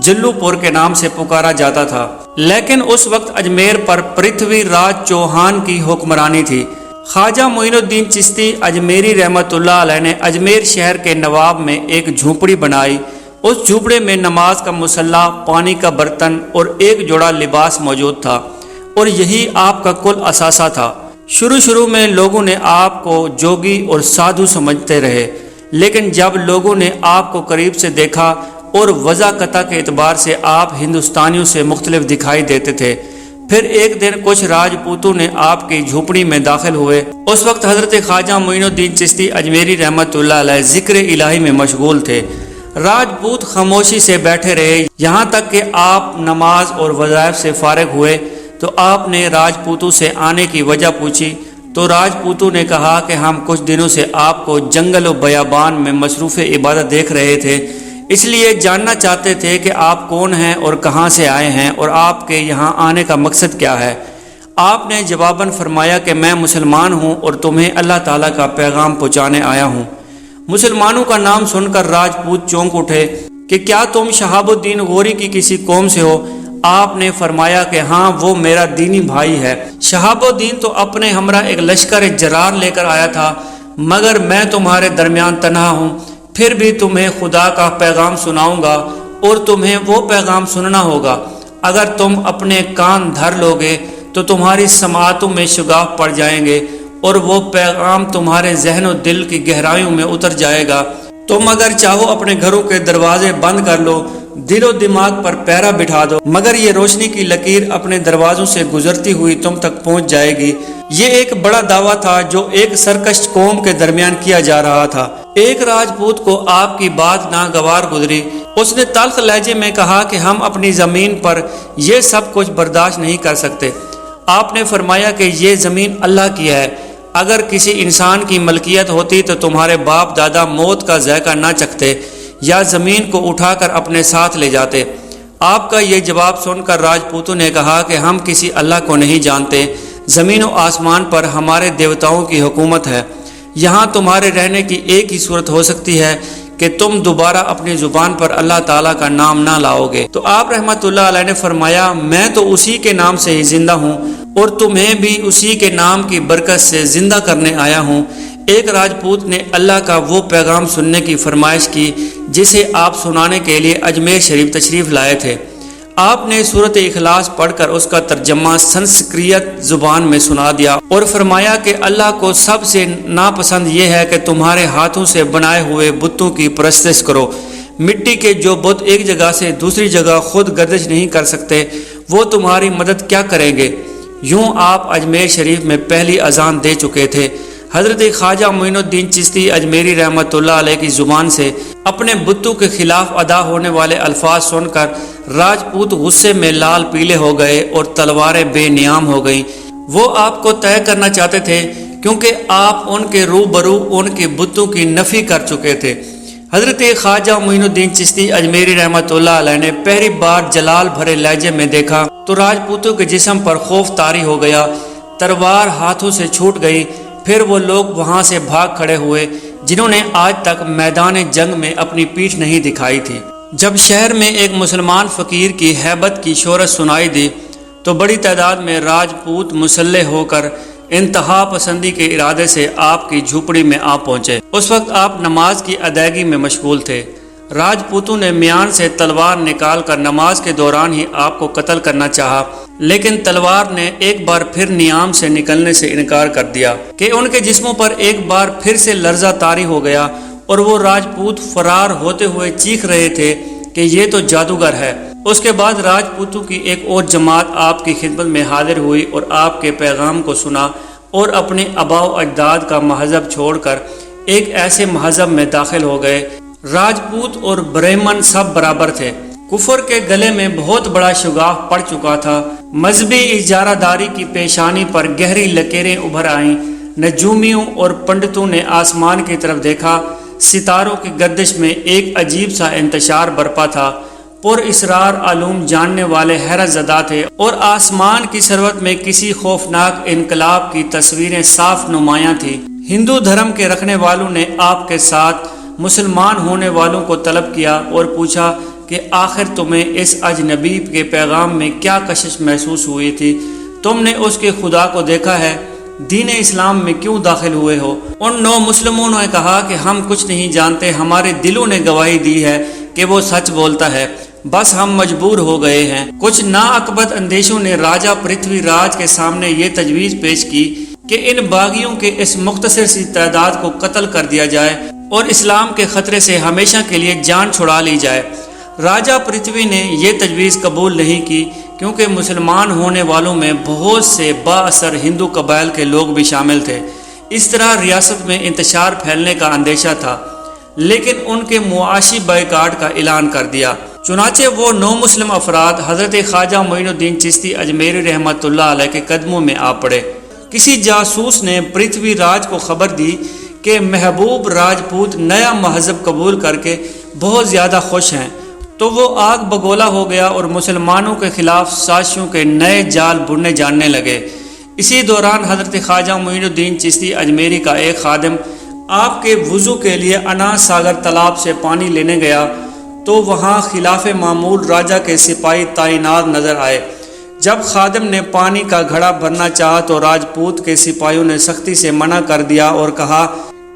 جلو پور کے نام سے پکارا جاتا تھا، لیکن اس وقت اجمیر پر پرتھوی راج چوہان کی حکمرانی تھی۔ خواجہ معین الدین چشتی اجمیری رحمۃ اللہ علیہ نے اجمیر شہر کے نواب میں ایک جھونپڑی بنائی۔ اس جھونپڑے میں نماز کا مصلی، پانی کا برتن اور ایک جوڑا لباس موجود تھا، اور یہی آپ کا کل اثاثہ تھا۔ شروع میں لوگوں نے آپ کو جوگی اور سادھو سمجھتے رہے، لیکن جب لوگوں نے آپ کو قریب سے دیکھا اور وضاقتہ کے اعتبار سے آپ ہندوستانیوں سے مختلف دکھائی دیتے تھے، پھر ایک دن کچھ راجپوتوں نے آپ کی جھونپڑی میں داخل ہوئے۔ اس وقت حضرت خواجہ معین الدین چشتی اجمیری رحمۃ اللہ علیہ ذکر الہی میں مشغول تھے۔ راجپوت خاموشی سے بیٹھے رہے، یہاں تک کہ آپ نماز اور وظائف سے فارغ ہوئے تو آپ نے راجپوتوں سے آنے کی وجہ پوچھی، تو راجپوتوں نے کہا کہ ہم کچھ دنوں سے آپ کو جنگل و بیابان میں مصروف عبادت دیکھ رہے تھے، اس لیے جاننا چاہتے تھے کہ آپ کون ہیں اور کہاں سے آئے ہیں اور آپ کے یہاں آنے کا مقصد کیا ہے۔ آپ نے جواباً فرمایا کہ میں مسلمان ہوں اور تمہیں اللہ تعالیٰ کا پیغام پہنچانے آیا ہوں۔ مسلمانوں کا نام سن کر راجپوت چونک اٹھے کہ کیا تم شہاب الدین غوری کی کسی قوم سے ہو؟ آپ نے فرمایا کہ ہاں، وہ میرا دینی بھائی ہے۔ شہاب الدین تو اپنے ہمراہ ایک لشکر جرار لے کر آیا تھا، مگر میں تمہارے درمیان تنہا ہوں، پھر بھی تمہیں خدا کا پیغام سناؤں گا اور تمہیں وہ پیغام سننا ہوگا۔ اگر تم اپنے کان دھر لوگے تو تمہاری سماعتوں میں شگاف پڑ جائیں گے اور وہ پیغام تمہارے ذہن و دل کی گہرائیوں میں اتر جائے گا۔ تم اگر چاہو اپنے گھروں کے دروازے بند کر لو، دل و دماغ پر پہرا بٹھا دو، مگر یہ روشنی کی لکیر اپنے دروازوں سے گزرتی ہوئی تم تک پہنچ جائے گی۔ یہ ایک بڑا دعویٰ تھا جو ایک سرکش قوم کے درمیان کیا جا رہا تھا۔ ایک راجپوت کو آپ کی بات ناگوار گزری۔ اس نے تلخ لہجے میں کہا کہ ہم اپنی زمین پر یہ سب کچھ برداشت نہیں کر سکتے۔ آپ نے فرمایا کہ یہ زمین اللہ کی ہے، اگر کسی انسان کی ملکیت ہوتی تو تمہارے باپ دادا موت کا ذائقہ نہ چکھتے یا زمین کو اٹھا کر اپنے ساتھ لے جاتے۔ آپ کا یہ جواب سن کر راجپوتوں نے کہا کہ ہم کسی اللہ کو نہیں جانتے، زمین و آسمان پر ہمارے دیوتاؤں کی حکومت ہے، یہاں تمہارے رہنے کی ایک ہی صورت ہو سکتی ہے کہ تم دوبارہ اپنی زبان پر اللہ تعالیٰ کا نام نہ لاؤ گے۔ تو آپ رحمۃ اللہ علیہ نے فرمایا، میں تو اسی کے نام سے ہی زندہ ہوں اور تمہیں بھی اسی کے نام کی برکت سے زندہ کرنے آیا ہوں۔ ایک راجپوت نے اللہ کا وہ پیغام سننے کی فرمائش کی جسے آپ سنانے کے لیے اجمیر شریف تشریف لائے تھے۔ آپ نے سورۃ اخلاص پڑھ کر اس کا ترجمہ سنسکرت زبان میں سنا دیا اور فرمایا کہ اللہ کو سب سے ناپسند یہ ہے کہ تمہارے ہاتھوں سے بنائے ہوئے بتوں کی پرستش کرو۔ مٹی کے جو بت ایک جگہ سے دوسری جگہ خود گردش نہیں کر سکتے، وہ تمہاری مدد کیا کریں گے؟ یوں آپ اجمیر شریف میں پہلی اذان دے چکے تھے۔ حضرت خواجہ معین الدین چشتی اجمیری رحمۃ اللہ علیہ کی زبان سے اپنے بتوں کے خلاف ادا ہونے والے الفاظ سن کر راجپوت غصے میں لال پیلے ہو گئے اور تلواریں بے نیام ہو گئیں۔ وہ آپ کو طے کرنا چاہتے تھے کیونکہ آپ ان کے روبرو ان کے بتوں کی نفی کر چکے تھے۔ حضرت خواجہ معین الدین چشتی اجمیری رحمۃ اللہ علیہ نے پہلی بار جلال بھرے لہجے میں دیکھا تو راجپوتوں کے جسم پر خوف طاری ہو گیا، تلوار ہاتھوں سے چھوٹ گئی۔ پھر وہ لوگ وہاں سے بھاگ کھڑے ہوئے جنہوں نے آج تک میدان جنگ میں اپنی پیٹھ نہیں دکھائی تھی۔ جب شہر میں ایک مسلمان فقیر کی ہیبت کی شہرت سنائی دی تو بڑی تعداد میں راجپوت مسلح ہو کر انتہا پسندی کے ارادے سے آپ کی جھوپڑی میں آ پہنچے۔ اس وقت آپ نماز کی ادائیگی میں مشغول تھے۔ راجپوتوں نے میان سے تلوار نکال کر نماز کے دوران ہی آپ کو قتل کرنا چاہا، لیکن تلوار نے ایک بار پھر نیام سے نکلنے سے انکار کر دیا کہ ان کے جسموں پر ایک بار پھر سے لرزہ طاری ہو گیا اور وہ راجپوت فرار ہوتے ہوئے چیخ رہے تھے کہ یہ تو جادوگر ہے۔ اس کے بعد راجپوتوں کی ایک اور جماعت آپ کی خدمت میں حاضر ہوئی اور آپ کے پیغام کو سنا اور اپنے آباء و اجداد کا مذہب چھوڑ کر ایک ایسے مذہب میں داخل ہو گئے۔ راجپوت اور برہمن سب برابر تھے۔ کفر کے گلے میں بہت بڑا شگاف پڑ چکا تھا۔ مذہبی اجارہ داری کی پیشانی پر گہری لکیریں ابھر آئیں۔ نجومیوں اور پنڈتوں نے آسمان کی طرف دیکھا۔ ستاروں کی گردش میں ایک عجیب سا انتشار برپا تھا۔ پر اسرار علوم جاننے والے حیرت زدہ تھے اور آسمان کی سروت میں کسی خوفناک انقلاب کی تصویریں صاف نمایاں تھیں۔ ہندو دھرم کے رکھنے والوں نے آپ کے ساتھ مسلمان ہونے والوں کو طلب کیا اور پوچھا کہ آخر تمہیں اس اجنبی کے پیغام میں کیا کشش محسوس ہوئی تھی؟ تم نے اس کے خدا کو دیکھا ہے؟ دین اسلام میں کیوں داخل ہوئے ہو؟ ان 9 مسلموں نے کہا کہ ہم کچھ نہیں جانتے، ہمارے دلوں نے گواہی دی ہے کہ وہ سچ بولتا ہے، بس ہم مجبور ہو گئے ہیں۔ کچھ ناعقبت اندیشوں نے راجہ پرتھوی راج کے سامنے یہ تجویز پیش کی کہ ان باغیوں کے اس مختصر سی تعداد کو قتل کر دیا جائے اور اسلام کے خطرے سے ہمیشہ کے لیے جان چھڑا لی جائے۔ راجہ پرتھوی نے یہ تجویز قبول نہیں کی کیونکہ مسلمان ہونے والوں میں بہت سے با اثر ہندو قبائل کے لوگ بھی شامل تھے۔ اس طرح ریاست میں انتشار پھیلنے کا اندیشہ تھا، لیکن ان کے معاشی بائیکاٹ کا اعلان کر دیا۔ چنانچہ وہ 9 مسلم افراد حضرت خواجہ معین الدین چشتی اجمیری رحمۃ اللہ علیہ کے قدموں میں آ پڑے۔ کسی جاسوس نے پرتھوی راج کو خبر دی کہ محبوب راجپوت نیا مذہب قبول کر کے بہت زیادہ خوش ہیں، تو وہ آگ بگولا ہو گیا اور مسلمانوں کے خلاف سازشوں کے نئے جال بننے جاننے لگے۔ اسی دوران حضرت خواجہ معین الدین چشتی اجمیری کا ایک خادم آپ کے وضو کے لیے انا ساگر تالاب سے پانی لینے گیا تو وہاں خلاف معمول راجہ کے سپاہی تعینات نظر آئے۔ جب خادم نے پانی کا گھڑا بھرنا چاہا تو راجپوت کے سپاہیوں نے سختی سے منع کر دیا اور کہا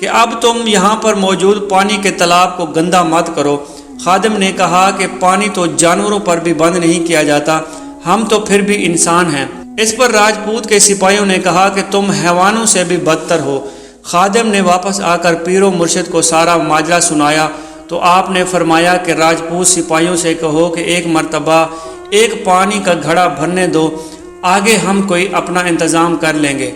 کہ اب تم یہاں پر موجود پانی کے تالاب کو گندا مت کرو۔ خادم نے کہا کہ پانی تو جانوروں پر بھی بند نہیں کیا جاتا، ہم تو پھر بھی انسان ہیں۔ اس پر راجپوت کے سپاہیوں نے کہا کہ تم حیوانوں سے بھی بدتر ہو۔ خادم نے واپس آ کر پیر و مرشد کو سارا ماجرا سنایا تو آپ نے فرمایا کہ راجپوت سپاہیوں سے کہو کہ ایک مرتبہ ایک پانی کا گھڑا بھرنے دو، آگے ہم کوئی اپنا انتظام کر لیں گے۔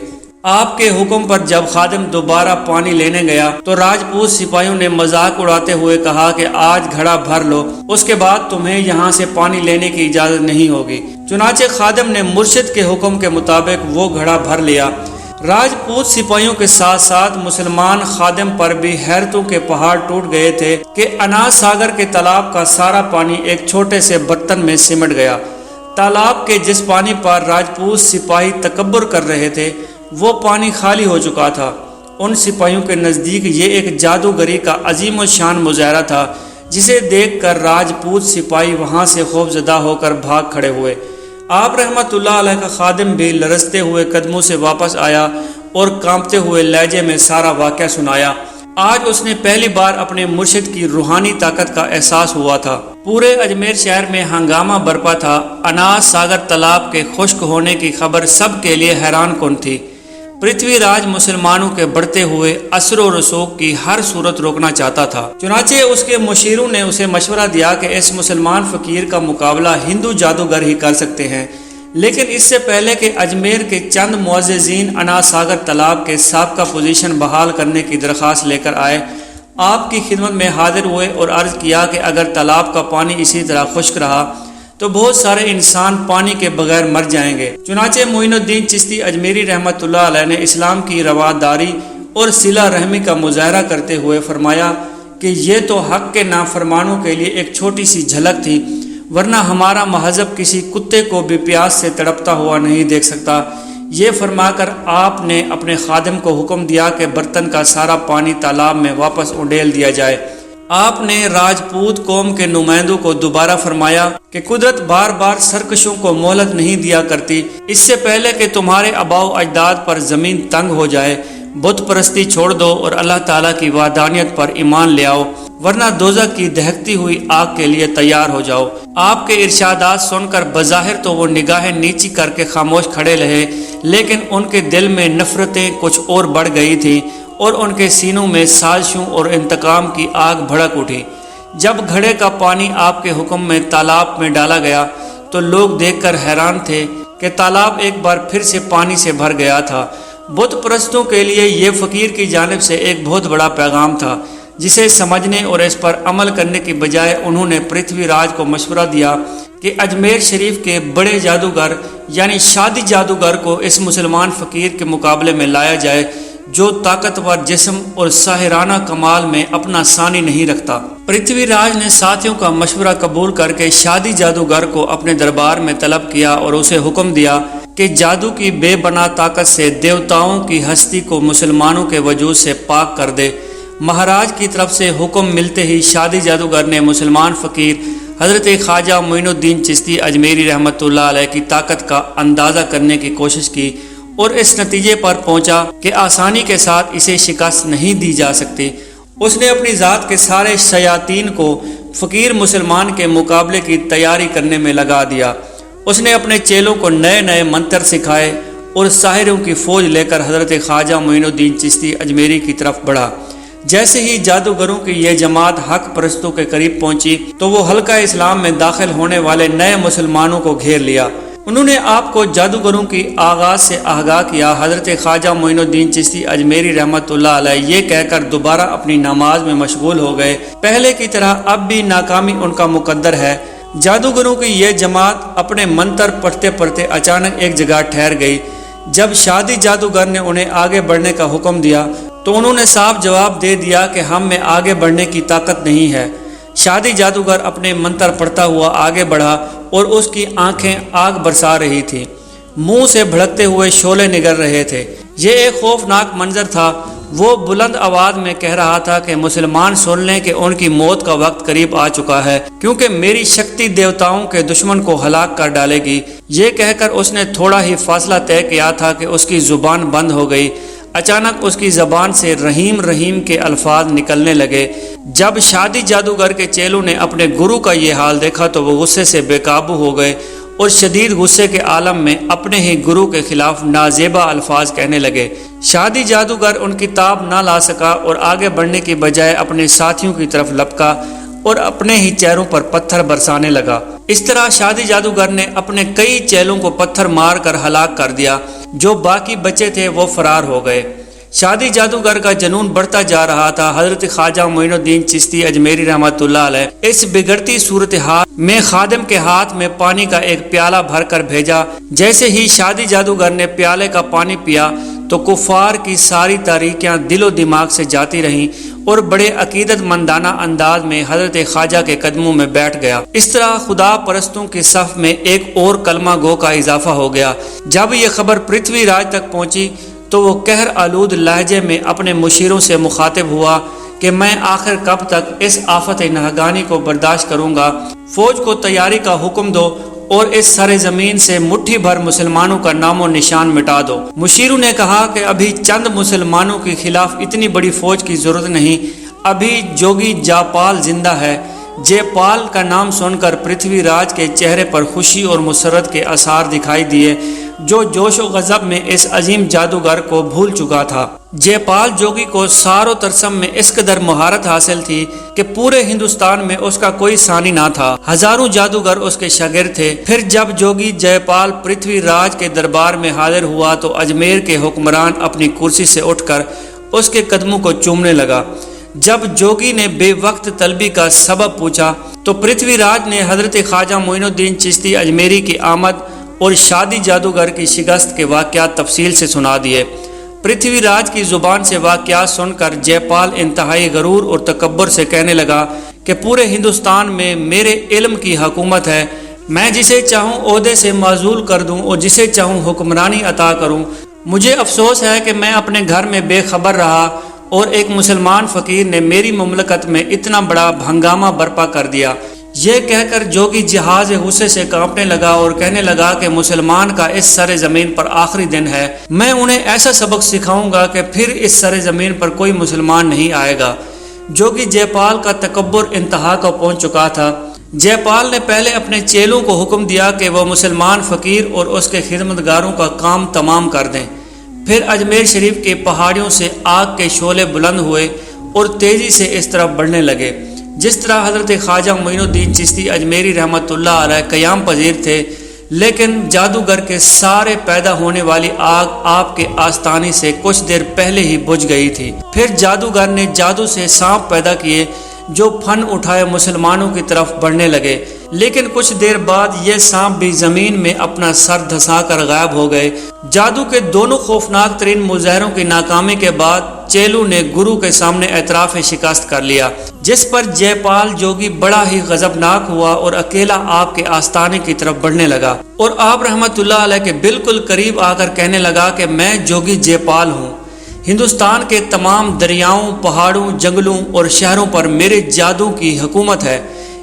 آپ کے حکم پر جب خادم دوبارہ پانی لینے گیا تو راجپوت سپاہیوں نے مذاق اڑاتے ہوئے کہا کہ آج گھڑا بھر لو، اس کے بعد تمہیں یہاں سے پانی لینے کی اجازت نہیں ہوگی۔ چنانچہ خادم نے مرشد کے حکم کے مطابق وہ گھڑا بھر لیا۔ راجپوت سپاہیوں کے ساتھ ساتھ مسلمان خادم پر بھی حیرتوں کے پہاڑ ٹوٹ گئے تھے کہ اناس ساگر کے تالاب کا سارا پانی ایک چھوٹے سے برتن میں سمٹ گیا۔ تالاب کے جس پانی پر راجپوت سپاہی تکبر کر رہے تھے وہ پانی خالی ہو چکا تھا۔ ان سپاہیوں کے نزدیک یہ ایک جادوگری کا عظیم الشان مظاہرہ تھا جسے دیکھ کر راجپوت سپاہی وہاں سے خوف زدہ ہو کر بھاگ کھڑے ہوئے۔ آپ رحمت اللہ علیہ کا خادم بھی لرزتے ہوئے قدموں سے واپس آیا اور کانپتے ہوئے لہجے میں سارا واقعہ سنایا۔ آج اس نے پہلی بار اپنے مرشد کی روحانی طاقت کا احساس ہوا تھا۔ پورے اجمیر شہر میں ہنگامہ برپا تھا۔ اناس ساگر تالاب کے خشک ہونے کی خبر سب کے لیے حیران کن تھی۔ پرتھوی راج مسلمانوں کے بڑھتے ہوئے اثر و رسوخ کی ہر صورت روکنا چاہتا تھا۔ چنانچہ اس کے مشیروں نے اسے مشورہ دیا کہ اس مسلمان فقیر کا مقابلہ ہندو جادوگر ہی کر سکتے ہیں، لیکن اس سے پہلے کہ اجمیر کے چند معززین اناس ساگر تالاب کے سابقہ پوزیشن بحال کرنے کی درخواست لے کر آئے، آپ کی خدمت میں حاضر ہوئے اور عرض کیا کہ اگر تالاب کا پانی اسی طرح خشک رہا تو بہت سارے انسان پانی کے بغیر مر جائیں گے۔ چنانچہ معین الدین چشتی اجمیری رحمۃ اللہ علیہ نے اسلام کی رواداری اور صلہ رحمی کا مظاہرہ کرتے ہوئے فرمایا کہ یہ تو حق کے نافرمانوں کے لیے ایک چھوٹی سی جھلک تھی، ورنہ ہمارا مہذب کسی کتے کو بھی پیاس سے تڑپتا ہوا نہیں دیکھ سکتا۔ یہ فرما کر آپ نے اپنے خادم کو حکم دیا کہ برتن کا سارا پانی تالاب میں واپس اڈیل دیا جائے۔ آپ نے راجپوت قوم کے نمائندوں کو دوبارہ فرمایا کہ قدرت بار بار سرکشوں کو مہلت نہیں دیا کرتی، اس سے پہلے کہ تمہارے آباء و اجداد پر زمین تنگ ہو جائے بت پرستی چھوڑ دو اور اللہ تعالیٰ کی وحدانیت پر ایمان لے آؤ، ورنہ دوزخ کی دہکتی ہوئی آگ کے لیے تیار ہو جاؤ۔ آپ کے ارشادات سن کر بظاہر تو وہ نگاہیں نیچی کر کے خاموش کھڑے رہے، لیکن ان کے دل میں نفرتیں کچھ اور بڑھ گئی تھیں اور ان کے سینوں میں سازشوں اور انتقام کی آگ بھڑک اٹھی۔ جب گھڑے کا پانی آپ کے حکم میں تالاب میں ڈالا گیا تو لوگ دیکھ کر حیران تھے کہ تالاب ایک بار پھر سے پانی سے بھر گیا تھا۔ بت پرستوں کے لیے یہ فقیر کی جانب سے ایک بہت بڑا پیغام تھا، جسے سمجھنے اور اس پر عمل کرنے کی بجائے انہوں نے پرتھوی راج کو مشورہ دیا کہ اجمیر شریف کے بڑے جادوگر یعنی شادی جادوگر کو اس مسلمان فقیر کے مقابلے میں لایا جائے جو طاقتور جسم اور ساحرانہ کمال میں اپنا ثانی نہیں رکھتا۔ پرتھوی راج نے ساتھیوں کا مشورہ قبول کر کے شادی جادوگر کو اپنے دربار میں طلب کیا اور اسے حکم دیا کہ جادو کی بے بنا طاقت سے دیوتاؤں کی ہستی کو مسلمانوں کے وجود سے پاک کر دے۔ مہاراج کی طرف سے حکم ملتے ہی شادی جادوگر نے مسلمان فقیر حضرت خواجہ معین الدین چشتی اجمیری رحمۃ اللہ علیہ کی طاقت کا اندازہ کرنے کی کوشش کی اور اس نتیجے پر پہنچا کہ آسانی کے ساتھ اسے شکست نہیں دی جا سکتی۔ اس نے اپنی ذات کے سارے شیاطین کو فقیر مسلمان کے مقابلے کی تیاری کرنے میں لگا دیا۔ اس نے اپنے چیلوں کو نئے نئے منتر سکھائے اور ساحروں کی فوج لے کر حضرت خواجہ معین الدین چشتی اجمیری کی طرف بڑھا۔ جیسے ہی جادوگروں کی یہ جماعت حق پرستوں کے قریب پہنچی تو وہ حلقہ اسلام میں داخل ہونے والے نئے مسلمانوں کو گھیر لیا۔ انہوں نے آپ کو جادوگروں کی آغاز سے آگاہ کیا۔ حضرت خواجہ معین الدین چشتی اجمیری رحمۃ اللہ علیہ یہ کہہ کر دوبارہ اپنی نماز میں مشغول ہو گئے، پہلے کی طرح اب بھی ناکامی ان کا مقدر ہے۔ جادوگروں کی یہ جماعت اپنے منتر پڑھتے پڑھتے اچانک ایک جگہ ٹھہر گئی۔ جب شادی جادوگر نے انہیں آگے بڑھنے کا حکم دیا تو انہوں نے صاف جواب دے دیا کہ ہم میں آگے بڑھنے کی طاقت نہیں ہے۔ شادی جادوگر اپنے منتر پڑھتا ہوا آگے بڑھا اور اس کی آنکھیں آگ برسا رہی تھیں، منہ سے بھڑکتے ہوئے شعلے نگر رہے تھے۔ یہ ایک خوفناک منظر تھا۔ وہ بلند آواز میں کہہ رہا تھا کہ مسلمان سن لیں کہ ان کی موت کا وقت قریب آ چکا ہے، کیونکہ میری شکتی دیوتاؤں کے دشمن کو ہلاک کر ڈالے گی۔ یہ کہہ کر اس نے تھوڑا ہی فاصلہ طے کیا تھا کہ اس کی زبان بند ہو گئی۔ اچانک اس کی زبان سے رحیم رحیم کے الفاظ نکلنے لگے۔ جب شادی جادوگر کے چیلوں نے اپنے گرو کا یہ حال دیکھا تو وہ غصے سے بے قابو ہو گئے اور شدید غصے کے عالم میں اپنے ہی گرو کے خلاف نازیبا الفاظ کہنے لگے۔ شادی جادوگر ان کی تاب نہ لا سکا اور آگے بڑھنے کی بجائے اپنے ساتھیوں کی طرف لپکا اور اپنے ہی چہروں پر پتھر برسانے لگا۔ اس طرح شادی جادوگر نے اپنے کئی چیلوں کو پتھر مار کر ہلاک کر دیا۔ جو باقی بچے تھے وہ فرار ہو گئے۔ شادی جادوگر کا جنون بڑھتا جا رہا تھا۔ حضرت خواجہ معین الدین چشتی اجمیری رحمۃ اللہ علیہ اس بگڑتی صورتحال میں خادم کے ہاتھ میں پانی کا ایک پیالہ بھر کر بھیجا۔ جیسے ہی شادی جادوگر نے پیالے کا پانی پیا تو کفار کی ساری تاریکیاں دل و دماغ سے جاتی رہیں اور بڑے عقیدت مندانہ انداز میں حضرت خواجہ کے قدموں میں بیٹھ گیا۔ اس طرح خدا پرستوں کے صف میں ایک اور کلمہ گو کا اضافہ ہو گیا۔ جب یہ خبر پرتھوی راج تک پہنچی تو وہ قہر آلود لہجے میں اپنے مشیروں سے مخاطب ہوا کہ میں آخر کب تک اس آفت نہگانی کو برداشت کروں گا؟ فوج کو تیاری کا حکم دو اور اس سر زمین سے مٹھی بھر مسلمانوں کا نام و نشان مٹا دو۔ مشیروں نے کہا کہ ابھی چند مسلمانوں کے خلاف اتنی بڑی فوج کی ضرورت نہیں، ابھی جوگی جاپال زندہ ہے۔ جے پال کا نام سن کر پرتھوی راج کے چہرے پر خوشی اور مسرت کے آثار دکھائی دیے، جو جوش و غضب میں اس عظیم جادوگر کو بھول چکا تھا۔ جے پال جوگی کو سار و ترسم میں اس قدر مہارت حاصل تھی کہ پورے ہندوستان میں اس کا کوئی ثانی نہ تھا۔ ہزاروں جادوگر اس کے شاگرد تھے۔ پھر جب جوگی جے پال پرتھوی راج کے دربار میں حاضر ہوا تو اجمیر کے حکمران اپنی کرسی سے اٹھ کر اس کے قدموں کو چومنے لگا۔ جب جوگی نے بے وقت طلبی کا سبب پوچھا تو پرتھوی راج نے حضرت خواجہ معین الدین چشتی اجمیری کی آمد اور شادی جادوگر کی شکست کے واقعات تفصیل سے سنا دیے۔ پرتھوی راج کی زبان سے واقعات سن کر جے پال انتہائی غرور اور تکبر سے کہنے لگا کہ پورے ہندوستان میں میرے علم کی حکومت ہے، میں جسے چاہوں عہدے سے معزول کر دوں اور جسے چاہوں حکمرانی عطا کروں۔ مجھے افسوس ہے کہ میں اپنے گھر میں بے خبر رہا اور ایک مسلمان فقیر نے میری مملکت میں اتنا بڑا ہنگامہ برپا کر دیا۔ یہ کہہ کر جوگی جہاز غصے سے کانپنے لگا اور کہنے لگا کہ مسلمان کا اس سر زمین پر آخری دن ہے، میں انہیں ایسا سبق سکھاؤں گا کہ پھر اس سر زمین پر کوئی مسلمان نہیں آئے گا۔ جوگی جے پال کا تکبر انتہا کو پہنچ چکا تھا۔ جے پال نے پہلے اپنے چیلوں کو حکم دیا کہ وہ مسلمان فقیر اور اس کے خدمتگاروں کا کام تمام کر دیں۔ پھر اجمیر شریف کے پہاڑیوں سے آگ کے شعلے بلند ہوئے اور تیزی سے اس طرف بڑھنے لگے، جس طرح حضرت خواجہ معین الدین چشتی اجمیری رحمۃ اللہ علیہ قیام پذیر تھے، لیکن جادوگر کے سارے پیدا ہونے والی آگ آپ کے آستانے سے کچھ دیر پہلے ہی بجھ گئی تھی۔ پھر جادوگر نے جادو سے سانپ پیدا کیے جو پھن اٹھائے مسلمانوں کی طرف بڑھنے لگے، لیکن کچھ دیر بعد یہ سانپ بھی زمین میں اپنا سر دھسا کر غائب ہو گئے۔ جادو کے دونوں خوفناک ترین مظاہروں کی ناکامی کے بعد چیلو نے گرو کے سامنے اعتراف شکست کر لیا، جس پر جے پال جوگی بڑا ہی غضبناک ہوا اور اکیلا آپ کے آستانے کی طرف بڑھنے لگا اور آپ رحمت اللہ علیہ کے بالکل قریب آ کر کہنے لگا کہ میں جوگی جے پال ہوں، ہندوستان کے تمام دریاؤں، پہاڑوں، جنگلوں اور شہروں پر میرے جادو کی حکومت ہے۔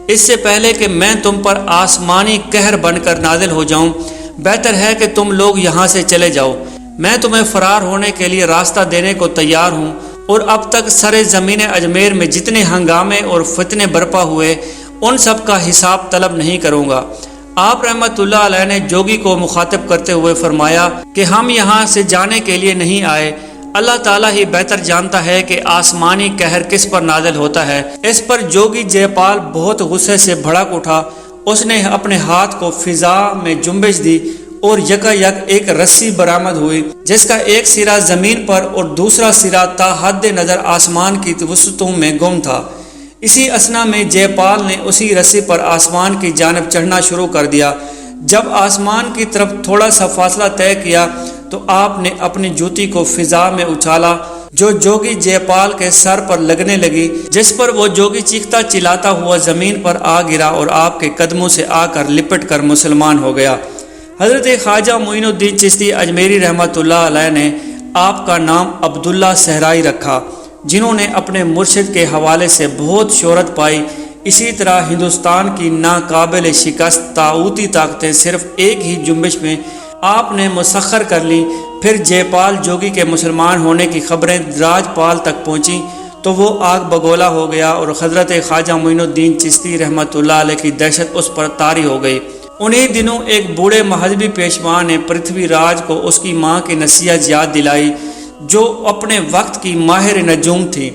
اس سے پہلے کہ میں تم پر آسمانی قہر بن کر نازل ہو جاؤں، بہتر ہے کہ تم لوگ یہاں سے چلے جاؤ۔ میں تمہیں فرار ہونے کے لیے راستہ دینے کو تیار ہوں اور اب تک سر زمین اجمیر میں جتنے ہنگامے اور فتنے برپا ہوئے ان سب کا حساب طلب نہیں کروں گا۔ آپ رحمت اللہ علیہ نے جوگی کو مخاطب کرتے ہوئے فرمایا کہ ہم یہاں سے جانے کے لیے نہیں آئے، اللہ تعالیٰ ہی بہتر جانتا ہے کہ آسمانی قہر کس پر نازل ہوتا ہے۔ اس پر جوگی جے پال بہت غصے سے بھڑک اٹھا، اس نے اپنے ہاتھ کو فضا میں جنبش دی اور یکا یک ایک رسی برآمد ہوئی جس کا ایک سرا زمین پر اور دوسرا سرا تا حد نظر آسمان کی وسطوں میں گم تھا۔ اسی اثنا میں جے پال نے اسی رسی پر آسمان کی جانب چڑھنا شروع کر دیا۔ جب آسمان کی طرف تھوڑا سا فاصلہ طے کیا تو آپ نے اپنی جوتی کو فضا میں اچھالا جو جوگی جے پال کے سر پر لگنے لگی، جس پر وہ جوگی چیختا چلاتا ہوا زمین پر آ گرا اور آپ کے قدموں سے آ کر لپٹ کر مسلمان ہو گیا۔ حضرت خواجہ معین الدین چشتی اجمیری رحمۃ اللہ علیہ نے آپ کا نام عبداللہ صحرائی رکھا، جنہوں نے اپنے مرشد کے حوالے سے بہت شہرت پائی۔ اسی طرح ہندوستان کی ناقابل شکست طاغوتی طاقتیں صرف ایک ہی جنبش میں آپ نے مسخر کر لی۔ پھر جے پال جوگی کے مسلمان ہونے کی خبریں راج پال تک پہنچیں تو وہ آگ بگولا ہو گیا اور حضرت خواجہ معین الدین چشتی رحمۃ اللہ علیہ کی دہشت اس پر طاری ہو گئی۔ انہی دنوں ایک بوڑھے مذہبی پیشوا نے پرتھوی راج کو اس کی ماں کی نصیحت یاد دلائی جو اپنے وقت کی ماہر نجوم تھی۔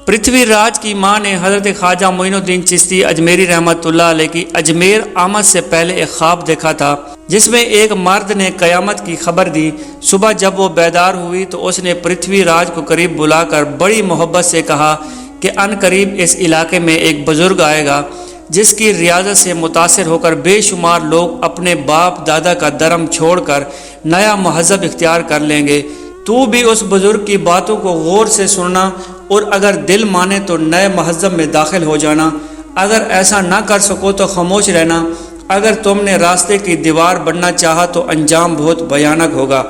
پرتھوی راج کی ماں نے حضرت خواجہ معین الدین چشتی اجمیری رحمۃ اللہ علیہ کی اجمیر آمد سے پہلے ایک خواب دیکھا تھا جس میں ایک مرد نے قیامت کی خبر دی۔ صبح جب وہ بیدار ہوئی تو اس نے پرتھوی راج کو قریب بلا کر بڑی محبت سے کہا کہ ان قریب اس علاقے میں ایک بزرگ آئے گا جس کی ریاضت سے متاثر ہو کر بے شمار لوگ اپنے باپ دادا کا درم چھوڑ کر نیا مہذب اختیار کر لیں گے۔ تو بھی اس بزرگ کی باتوں کو غور سے سننا اور اگر دل مانے تو نئے مہذب میں داخل ہو جانا، اگر ایسا نہ کر سکو تو خاموش رہنا۔ اگر تم نے راستے کی دیوار بننا چاہا تو انجام بہت بھیانک ہوگا۔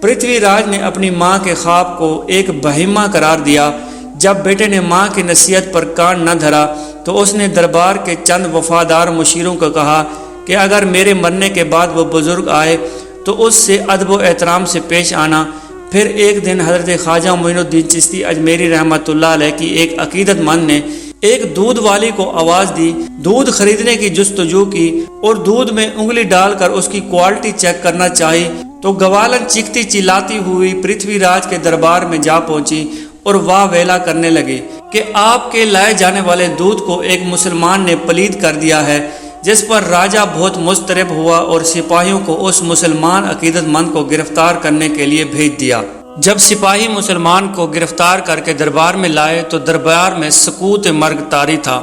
پرتھوی راج نے اپنی ماں کے خواب کو ایک بہیمہ قرار دیا۔ جب بیٹے نے ماں کی نصیحت پر کان نہ دھرا تو اس نے دربار کے چند وفادار مشیروں کو کہا کہ اگر میرے مرنے کے بعد وہ بزرگ آئے تو اس سے ادب و احترام سے پیش آنا۔ پھر ایک دن حضرت خواجہ معین الدین چشتی اجمیری رحمۃ اللہ علیہ کی ایک عقیدت مند نے ایک دودھ والی کو آواز دی، دودھ خریدنے کی جستجو کی اور دودھ میں انگلی ڈال کر اس کی کوالٹی چیک کرنا چاہی تو گوالن چیختی چلاتی ہوئی پرتھوی راج کے دربار میں جا پہنچی اور واہ ویلا کرنے لگی کہ آپ کے لائے جانے والے دودھ کو ایک مسلمان نے پلید کر دیا ہے، جس پر راجہ بہت مضطرب ہوا اور سپاہیوں کو اس مسلمان عقیدت مند کو گرفتار کرنے کے لیے بھیج دیا۔ جب سپاہی مسلمان کو گرفتار کر کے دربار میں لائے تو دربار میں سکوت مرگ طاری تھا۔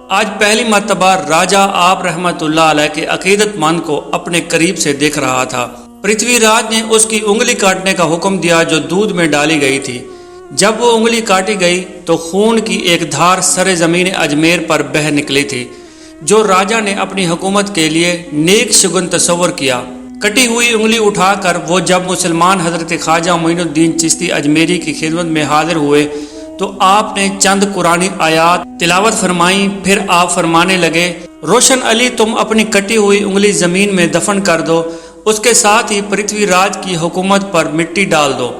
آج پہلی مرتبہ راجہ آپ رحمت اللہ علیہ کے عقیدت مند کو اپنے قریب سے دیکھ رہا تھا۔ پرتھوی راج نے اس کی انگلی کاٹنے کا حکم دیا جو دودھ میں ڈالی گئی تھی۔ جب وہ انگلی کاٹی گئی تو خون کی ایک دھار سر زمین اجمیر پر بہہ نکلی تھی، جو راجہ نے اپنی حکومت کے لیے نیک شگن تصور کیا۔ کٹی ہوئی انگلی اٹھا کر وہ جب مسلمان حضرت خواجہ معین الدین چشتی اجمیری کی خدمت میں حاضر ہوئے تو آپ نے چند قرآنی آیات تلاوت فرمائیں۔ پھر آپ فرمانے لگے، روشن علی تم اپنی کٹی ہوئی انگلی زمین میں دفن کر دو، اس کے ساتھ ہی پرتھوی راج کی حکومت پر مٹی ڈال دو،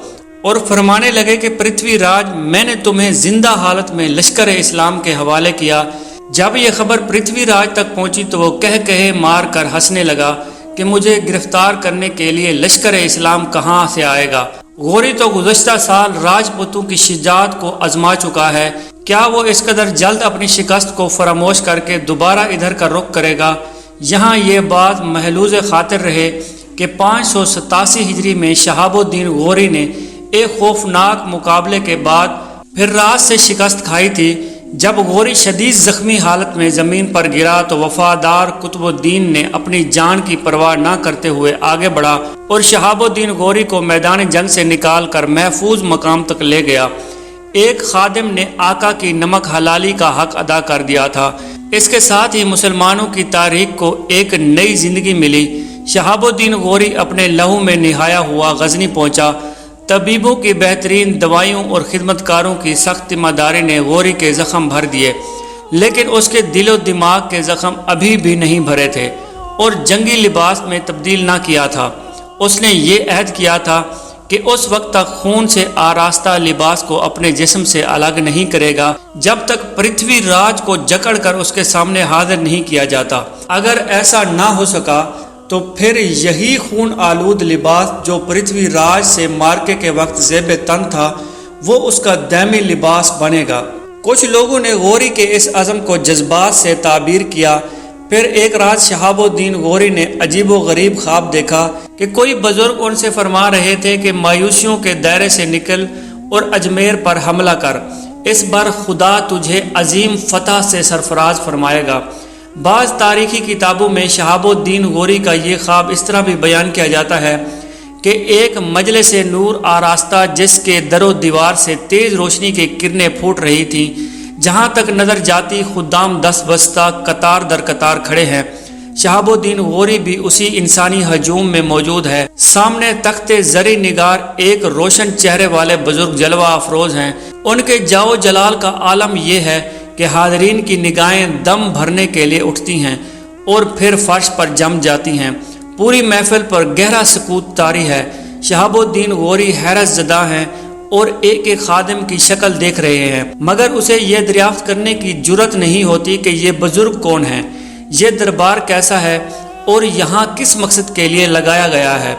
اور فرمانے لگے کہ پرتھوی راج میں نے تمہیں زندہ حالت میں لشکر اسلام کے حوالے کیا۔ جب یہ خبر پرتھوی راج تک پہنچی تو وہ کہہ مار کر ہنسنے لگا کہ مجھے گرفتار کرنے کے لیے لشکر اسلام کہاں سے آئے گا؟ غوری تو گزشتہ سال راجپوتوں کی شجاعت کو آزما چکا ہے، کیا وہ اس قدر جلد اپنی شکست کو فراموش کر کے دوبارہ ادھر کا رخ کرے گا؟ یہاں یہ بات محلوظ خاطر رہے کہ 587 ہجری میں شہاب الدین غوری نے ایک خوفناک مقابلے کے بعد پھر رات سے شکست کھائی تھی۔ جب غوری شدید زخمی حالت میں زمین پر گرا تو وفادار قطب الدین نے اپنی جان کی پرواہ نہ کرتے ہوئے آگے بڑھا اور شہاب الدین غوری کو میدان جنگ سے نکال کر محفوظ مقام تک لے گیا۔ ایک خادم نے آقا کی نمک حلالی کا حق ادا کر دیا تھا۔ اس کے ساتھ ہی مسلمانوں کی تاریخ کو ایک نئی زندگی ملی۔ شہاب الدین غوری اپنے لہو میں نہایا ہوا غزنی پہنچا۔ طبیبوں کی بہترین دوائیوں اور خدمتکاروں کی سخت ذمہ داری نے غوری کے زخم بھر دیے، لیکن اس کے دل و دماغ کے زخم ابھی بھی نہیں بھرے تھے اور جنگی لباس میں تبدیل نہ کیا تھا۔ اس نے یہ عہد کیا تھا کہ اس وقت تک خون سے آراستہ لباس کو اپنے جسم سے الگ نہیں کرے گا جب تک پرتھوی راج کو جکڑ کر اس کے سامنے حاضر نہیں کیا جاتا۔ اگر ایسا نہ ہو سکا تو پھر یہی خون آلود لباس جو پرتھوی راج سے مارکے کے وقت زیب تن تھا وہ اس کا دائمی لباس بنے گا۔ کچھ لوگوں نے غوری کے اس عزم کو جذبات سے تعبیر کیا۔ پھر ایک رات شہاب الدین غوری نے عجیب و غریب خواب دیکھا کہ کوئی بزرگ ان سے فرما رہے تھے کہ مایوسیوں کے دائرے سے نکل اور اجمیر پر حملہ کر، اس بار خدا تجھے عظیم فتح سے سرفراز فرمائے گا۔ بعض تاریخی کتابوں میں شہاب الدین غوری کا یہ خواب اس طرح بھی بیان کیا جاتا ہے کہ ایک مجلس نور آراستہ جس کے در و دیوار سے تیز روشنی کی کرنیں پھوٹ رہی تھیں، جہاں تک نظر جاتی خدام 10 بستہ قطار در قطار کھڑے ہیں۔ شہاب الدین غوری بھی اسی انسانی ہجوم میں موجود ہے۔ سامنے تخت زری نگار ایک روشن چہرے والے بزرگ جلوہ افروز ہیں۔ ان کے جاؤ جلال کا عالم یہ ہے کہ حاضرین کی نگاہیں دم بھرنے کے لیے اٹھتی ہیں اور پھر فرش پر جم جاتی ہیں۔ پوری محفل پر گہرا سکوت طاری ہے۔ شہاب الدین غوری حیرت زدہ ہیں اور ایک ایک خادم کی شکل دیکھ رہے ہیں، مگر اسے یہ دریافت کرنے کی جرت نہیں ہوتی کہ یہ بزرگ کون ہیں، یہ دربار کیسا ہے اور یہاں کس مقصد کے لیے لگایا گیا ہے۔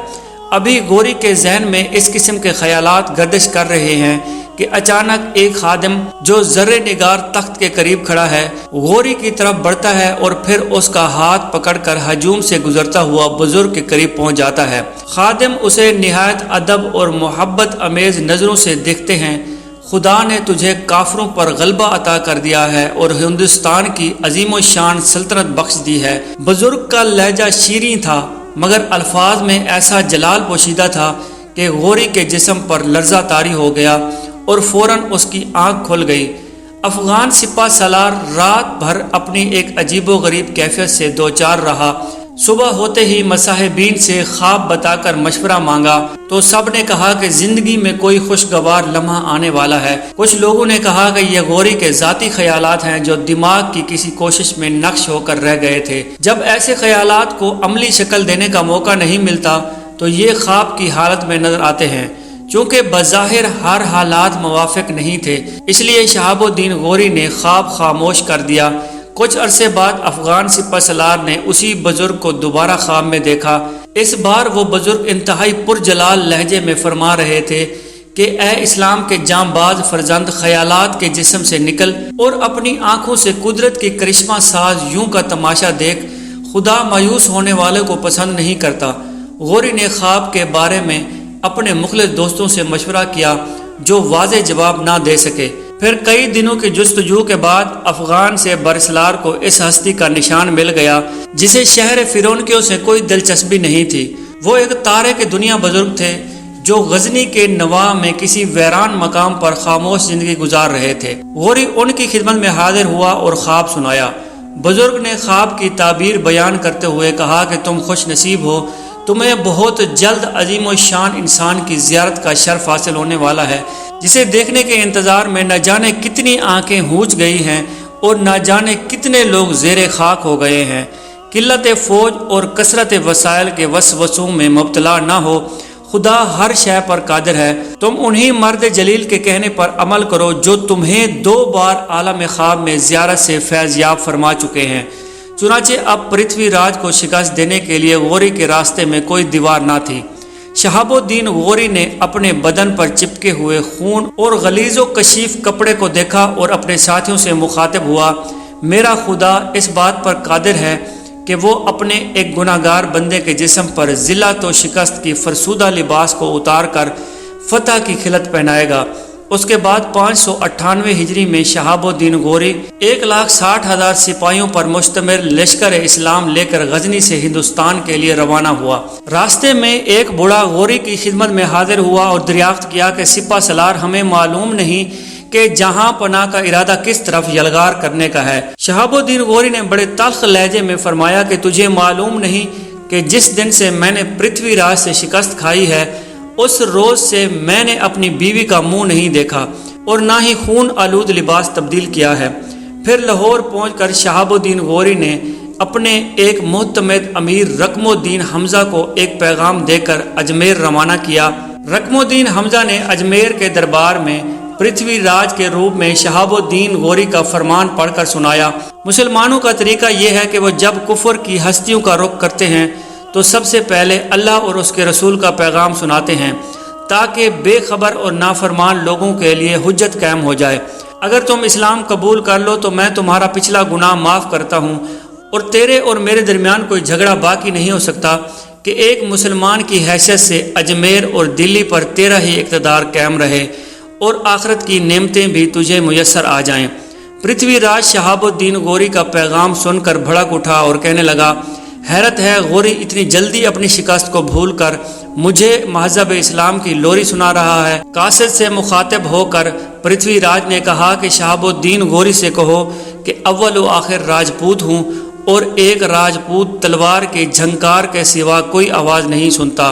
ابھی غوری کے ذہن میں اس قسم کے خیالات گردش کر رہے ہیں کہ اچانک ایک خادم جو ذرے نگار تخت کے قریب کھڑا ہے غوری کی طرف بڑھتا ہے اور پھر اس کا ہاتھ پکڑ کر ہجوم سے گزرتا ہوا بزرگ کے قریب پہنچ جاتا ہے۔ خادم اسے نہایت ادب اور محبت امیز نظروں سے دیکھتے ہیں۔ خدا نے تجھے کافروں پر غلبہ عطا کر دیا ہے اور ہندوستان کی عظیم و شان سلطنت بخش دی ہے۔ بزرگ کا لہجہ شیریں تھا مگر الفاظ میں ایسا جلال پوشیدہ تھا کہ غوری کے جسم پر لرزہ طاری ہو گیا اور فوراً اس کی آنکھ کھل گئی۔ افغان سپہ سالار رات بھر اپنی ایک عجیب و غریب کیفیت سے دوچار رہا۔ صبح ہوتے ہی مصاحبین سے خواب بتا کر مشورہ مانگا تو سب نے کہا کہ زندگی میں کوئی خوشگوار لمحہ آنے والا ہے۔ کچھ لوگوں نے کہا کہ یہ غوری کے ذاتی خیالات ہیں جو دماغ کی کسی کوشش میں نقش ہو کر رہ گئے تھے۔ جب ایسے خیالات کو عملی شکل دینے کا موقع نہیں ملتا تو یہ خواب کی حالت میں نظر آتے ہیں۔ چونکہ بظاہر ہر حالات موافق نہیں تھے، اس لیے شہاب الدین غوری نے خواب خاموش کر دیا۔ کچھ عرصے بعد افغان سپہ سالار نے اسی بزرگ کو دوبارہ خواب میں دیکھا۔ اس بار وہ بزرگ انتہائی پرجلال لہجے میں فرما رہے تھے کہ اے اسلام کے جانباز فرزند، خیالات کے جسم سے نکل اور اپنی آنکھوں سے قدرت کی کرشمہ ساز یوں کا تماشا دیکھ۔ خدا مایوس ہونے والے کو پسند نہیں کرتا۔ غوری نے خواب کے بارے میں اپنے مخلص دوستوں سے مشورہ کیا جو واضح جواب نہ دے سکے۔ پھر کئی دنوں کی جستجو کے بعد افغان سے برسلار کو اس ہستی کا نشان مل گیا جسے شہر فرونکیوں سے کوئی دلچسپی نہیں تھی۔ وہ ایک تارے کے دنیا بزرگ تھے جو غزنی کے نواح میں کسی ویران مقام پر خاموش زندگی گزار رہے تھے۔ غوری ان کی خدمت میں حاضر ہوا اور خواب سنایا۔ بزرگ نے خواب کی تعبیر بیان کرتے ہوئے کہا کہ تم خوش نصیب ہو، تمہیں بہت جلد عظیم و شان انسان کی زیارت کا شرف حاصل ہونے والا ہے جسے دیکھنے کے انتظار میں نہ جانے کتنی آنکھیں ہونچ گئی ہیں اور نہ جانے کتنے لوگ زیر خاک ہو گئے ہیں۔ قلت فوج اور کثرت وسائل کے وسوسوں میں مبتلا نہ ہو، خدا ہر شے پر قادر ہے۔ تم انہی مرد جلیل کے کہنے پر عمل کرو جو تمہیں 2 بار عالم خواب میں زیارت سے فیض یاب فرما چکے ہیں۔ چنانچہ اب پرتھوی راج کو شکست دینے کے لیے غوری کے راستے میں کوئی دیوار نہ تھی۔ شہاب الدین غوری نے اپنے بدن پر چپکے ہوئے خون اور غلیظ و کشیف کپڑے کو دیکھا اور اپنے ساتھیوں سے مخاطب ہوا، میرا خدا اس بات پر قادر ہے کہ وہ اپنے ایک گناہگار بندے کے جسم پر ذلت و شکست کی فرسودہ لباس کو اتار کر فتح کی خلعت پہنائے گا۔ اس کے بعد 598 ہجری میں شہاب الدین غوری 1,60,000 سپاہیوں پر مشتمل لشکر اسلام لے کر غزنی سے ہندوستان کے لیے روانہ ہوا۔ راستے میں ایک بوڑھا غوری کی خدمت میں حاضر ہوا اور دریافت کیا کہ سپہ سالار، ہمیں معلوم نہیں کہ جہاں پناہ کا ارادہ کس طرف یلغار کرنے کا ہے۔ شہاب الدین غوری نے بڑے تلخ لہجے میں فرمایا کہ تجھے معلوم نہیں کہ جس دن سے میں نے پرتھوی راج سے شکست کھائی ہے اس روز سے میں نے اپنی بیوی کا منہ نہیں دیکھا اور نہ ہی خون آلود لباس تبدیل کیا ہے۔ پھر لاہور پہنچ کر شہاب الدین غوری نے اپنے ایک معتمد امیر رقم الدین حمزہ کو ایک پیغام دے کر اجمیر روانہ کیا۔ رقم الدین حمزہ نے اجمیر کے دربار میں پرتھوی راج کے روپ میں شہاب الدین غوری کا فرمان پڑھ کر سنایا۔ مسلمانوں کا طریقہ یہ ہے کہ وہ جب کفر کی ہستیوں کا رخ کرتے ہیں تو سب سے پہلے اللہ اور اس کے رسول کا پیغام سناتے ہیں تاکہ بے خبر اور نافرمان لوگوں کے لیے حجت قائم ہو جائے۔ اگر تم اسلام قبول کر لو تو میں تمہارا پچھلا گناہ معاف کرتا ہوں اور تیرے اور میرے درمیان کوئی جھگڑا باقی نہیں ہو سکتا کہ ایک مسلمان کی حیثیت سے اجمیر اور دلی پر تیرا ہی اقتدار قائم رہے اور آخرت کی نعمتیں بھی تجھے میسر آ جائیں۔ پرتھوی راج شہاب الدین غوری کا پیغام سن کر بھڑک اٹھا اور کہنے لگا، حیرت ہے، غوری اتنی جلدی اپنی شکست کو بھول کر مجھے مذہب اسلام کی لوری سنا رہا ہے۔ قاصد سے مخاطب ہو کر پرتھوی راج نے کہا کہ شہاب الدین غوری سے کہو کہ اول و آخر راجپوت ہوں اور ایک راجپوت تلوار کے جھنکار کے سوا کوئی آواز نہیں سنتا۔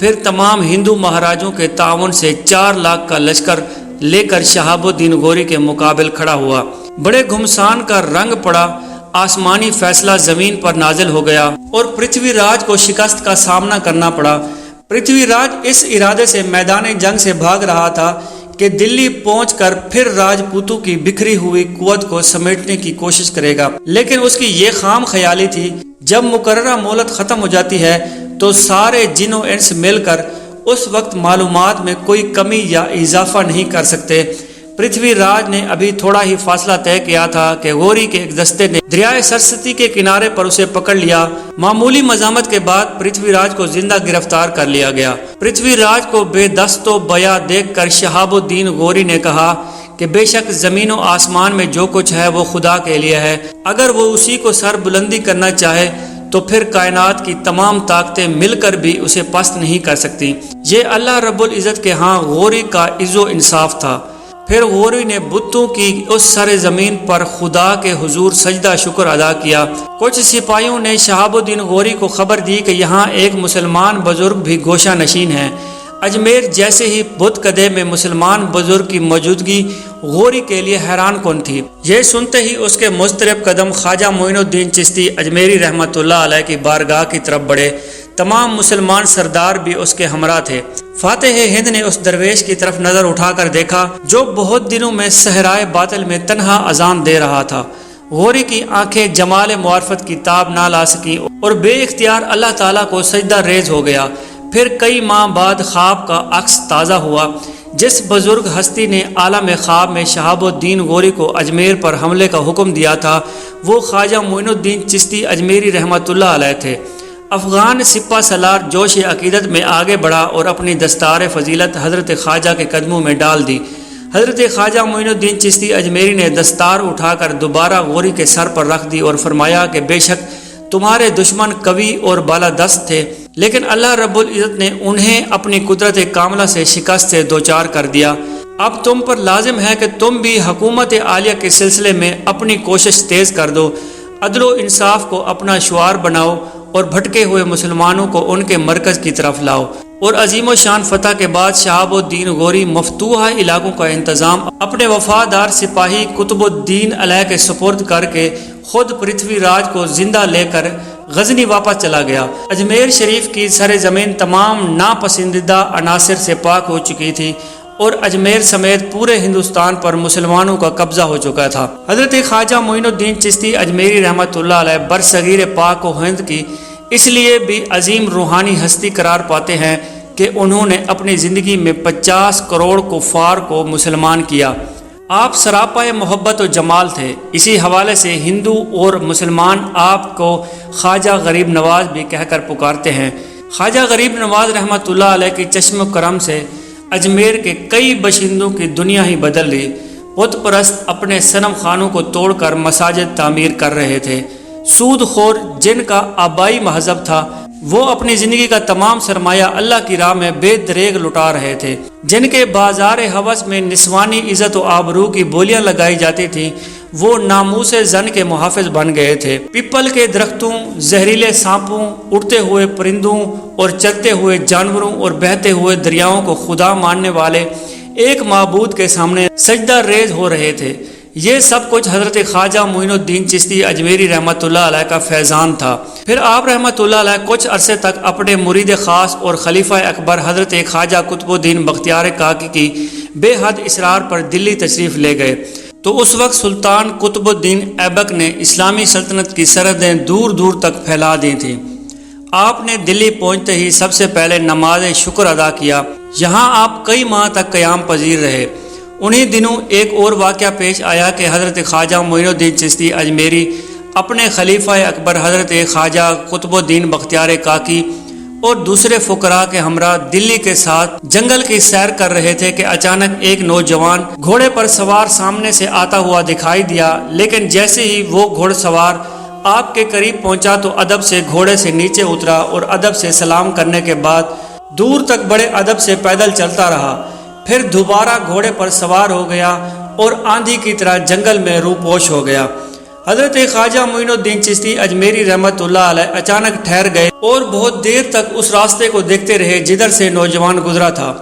پھر تمام ہندو مہاراجوں کے تعاون سے 4 لاکھ کا لشکر لے کر شہاب الدین غوری کے مقابل کھڑا ہوا۔ بڑے گھمسان کا رنگ پڑا، آسمانی فیصلہ زمین پر نازل ہو گیا اور پرتھوی راج کو شکست کا سامنا کرنا پڑا۔ پرتھوی راج اس ارادے سے میدان جنگ سے بھاگ رہا تھا کہ دلی پہنچ کر پھر راجپوتوں کی بکھری ہوئی قوت کو سمیٹنے کی کوشش کرے گا، لیکن اس کی یہ خام خیالی تھی جب مقررہ مہلت ختم ہو جاتی ہے تو سارے جن و انس مل کر اس وقت معلومات میں کوئی کمی یا اضافہ نہیں کر سکتے۔ پرتھوی راج نے ابھی تھوڑا ہی فاصلہ طے کیا تھا کہ غوری کے ایک دستے نے دریائے سرسوتی کے کنارے پر اسے پکڑ لیا۔ معمولی مزاحمت کے بعد پرتھوی راج کو زندہ گرفتار کر لیا گیا۔ پرتھوی راج کو بے دست و بیا دیکھ کر شہاب الدین غوری نے کہا کہ بے شک زمین و آسمان میں جو کچھ ہے وہ خدا کے لیے ہے، اگر وہ اسی کو سر بلندی کرنا چاہے تو پھر کائنات کی تمام طاقتیں مل کر بھی اسے پست نہیں کر سکتی۔ یہ اللہ رب العزت کے ہاں غوری کا عز و انصاف تھا۔ پھر غوری نے بتوں کی اس سر زمین پر خدا کے حضور سجدہ شکر ادا کیا۔ کچھ سپاہیوں نے شہاب الدین غوری کو خبر دی کہ یہاں ایک مسلمان بزرگ بھی گوشہ نشین ہے۔ اجمیر جیسے ہی بت کدے میں مسلمان بزرگ کی موجودگی غوری کے لیے حیران کن تھی۔ یہ سنتے ہی اس کے مضطرب قدم خواجہ معین الدین چشتی اجمیری رحمۃ اللہ علیہ کی بارگاہ کی طرف بڑھے تمام مسلمان سردار بھی اس کے ہمراہ تھے۔ فاتح ہند نے اس درویش کی طرف نظر اٹھا کر دیکھا جو بہت دنوں میں صحرائے باطل میں تنہا اذان دے رہا تھا۔ غوری کی آنکھیں جمال معرفت کی تاب نہ لا سکیں اور بے اختیار اللہ تعالیٰ کو سجدہ ریز ہو گیا۔ پھر کئی ماہ بعد خواب کا عکس تازہ ہوا۔ جس بزرگ ہستی نے عالم خواب میں شہاب الدین غوری کو اجمیر پر حملے کا حکم دیا تھا وہ خواجہ معین الدین چشتی اجمیری رحمۃ اللہ علیہ تھے۔ افغان سپہ سالار جوش عقیدت میں آگے بڑھا اور اپنی دستار فضیلت حضرت خواجہ کے قدموں میں ڈال دی۔ حضرت خواجہ معین الدین چشتی اجمیری نے دستار اٹھا کر دوبارہ غوری کے سر پر رکھ دی اور فرمایا کہ بے شک تمہارے دشمن قوی اور بالادست تھے، لیکن اللہ رب العزت نے انہیں اپنی قدرت کاملہ سے شکست سے دوچار کر دیا۔ اب تم پر لازم ہے کہ تم بھی حکومت عالیہ کے سلسلے میں اپنی کوشش تیز کر دو، عدل و انصاف کو اپنا شعار بناؤ اور بھٹکے ہوئے مسلمانوں کو ان کے مرکز کی طرف لاؤ، اور عظیم و شان فتح کے بعد شہاب الدین غوری مفتوحہ علاقوں کا انتظام اپنے وفادار سپاہی قطب الدین علیہ کے سپرد کر کے خود پرتھوی راج کو زندہ لے کر غزنی واپس چلا گیا۔ اجمیر شریف کی سرزمین تمام ناپسندیدہ عناصر سے پاک ہو چکی تھی اور اجمیر سمیت پورے ہندوستان پر مسلمانوں کا قبضہ ہو چکا تھا۔ حضرت خواجہ معین الدین چشتی اجمیری رحمۃ اللہ علیہ برصغیر پاک و ہند کی اس لیے بھی عظیم روحانی ہستی قرار پاتے ہیں کہ انہوں نے اپنی زندگی میں 50 کروڑ کفار کو مسلمان کیا۔ آپ سراپا محبت و جمال تھے۔ اسی حوالے سے ہندو اور مسلمان آپ کو خواجہ غریب نواز بھی کہہ کر پکارتے ہیں۔ خواجہ غریب نواز رحمۃ اللہ علیہ کی چشم و کرم سے اجمیر کے کئی باشندوں کی دنیا ہی بدل گئی۔ بت پرست اپنے صنم خانوں کو توڑ کر مساجد تعمیر کر رہے تھے۔ سود خور جن کا آبائی مہذب تھا وہ اپنی زندگی کا تمام سرمایہ اللہ کی راہ میں بے دریغ لٹا رہے تھے۔ جن کے بازار ہوس میں نسوانی عزت و آبرو کی بولیاں لگائی جاتی تھیں وہ ناموس زن کے محافظ بن گئے تھے۔ پیپل کے درختوں، زہریلے سانپوں، اڑتے ہوئے پرندوں اور چلتے ہوئے جانوروں اور بہتے ہوئے دریاؤں کو خدا ماننے والے ایک معبود کے سامنے سجدہ ریز ہو رہے تھے۔ یہ سب کچھ حضرت خواجہ معین الدین چشتی اجمیری رحمۃ اللہ علیہ کا فیضان تھا۔ پھر آپ رحمۃ اللہ علیہ کچھ عرصے تک اپنے مرید خاص اور خلیفہ اکبر حضرت خواجہ قطب الدین بختیار کاکی کی بے حد اصرار پر دلی تشریف لے گئے تو اس وقت سلطان قطب الدین ایبک نے اسلامی سلطنت کی سرحدیں دور دور تک پھیلا دی تھیں۔ آپ نے دلی پہنچتے ہی سب سے پہلے نماز شکر ادا کیا۔ یہاں آپ کئی ماہ تک قیام پذیر رہے۔ انہی دنوں ایک اور واقعہ پیش آیا کہ حضرت خواجہ معین الدین چشتی اجمیری اپنے خلیفہ اکبر حضرت خواجہ قطب الدین بختیار کاکی اور دوسرے فقراء کے ہمراہ دلی کے ساتھ جنگل کی سیر کر رہے تھے کہ اچانک ایک نوجوان گھوڑے پر سوار سامنے سے آتا ہوا دکھائی دیا، لیکن جیسے ہی وہ گھوڑ سوار آپ کے قریب پہنچا تو ادب سے گھوڑے سے نیچے اترا اور ادب سے سلام کرنے کے بعد دور تک بڑے ادب سے پیدل چلتا رہا۔ پھر دوبارہ گھوڑے پر سوار ہو گیا اور آندھی کی طرح جنگل میں روپوش ہو گیا۔ حضرت خواجہ معین الدین چشتی اجمیری رحمۃ اللہ علیہ اچانک ٹھہر گئے اور بہت دیر تک اس راستے کو دیکھتے رہے جدھر سے نوجوان گزرا تھا۔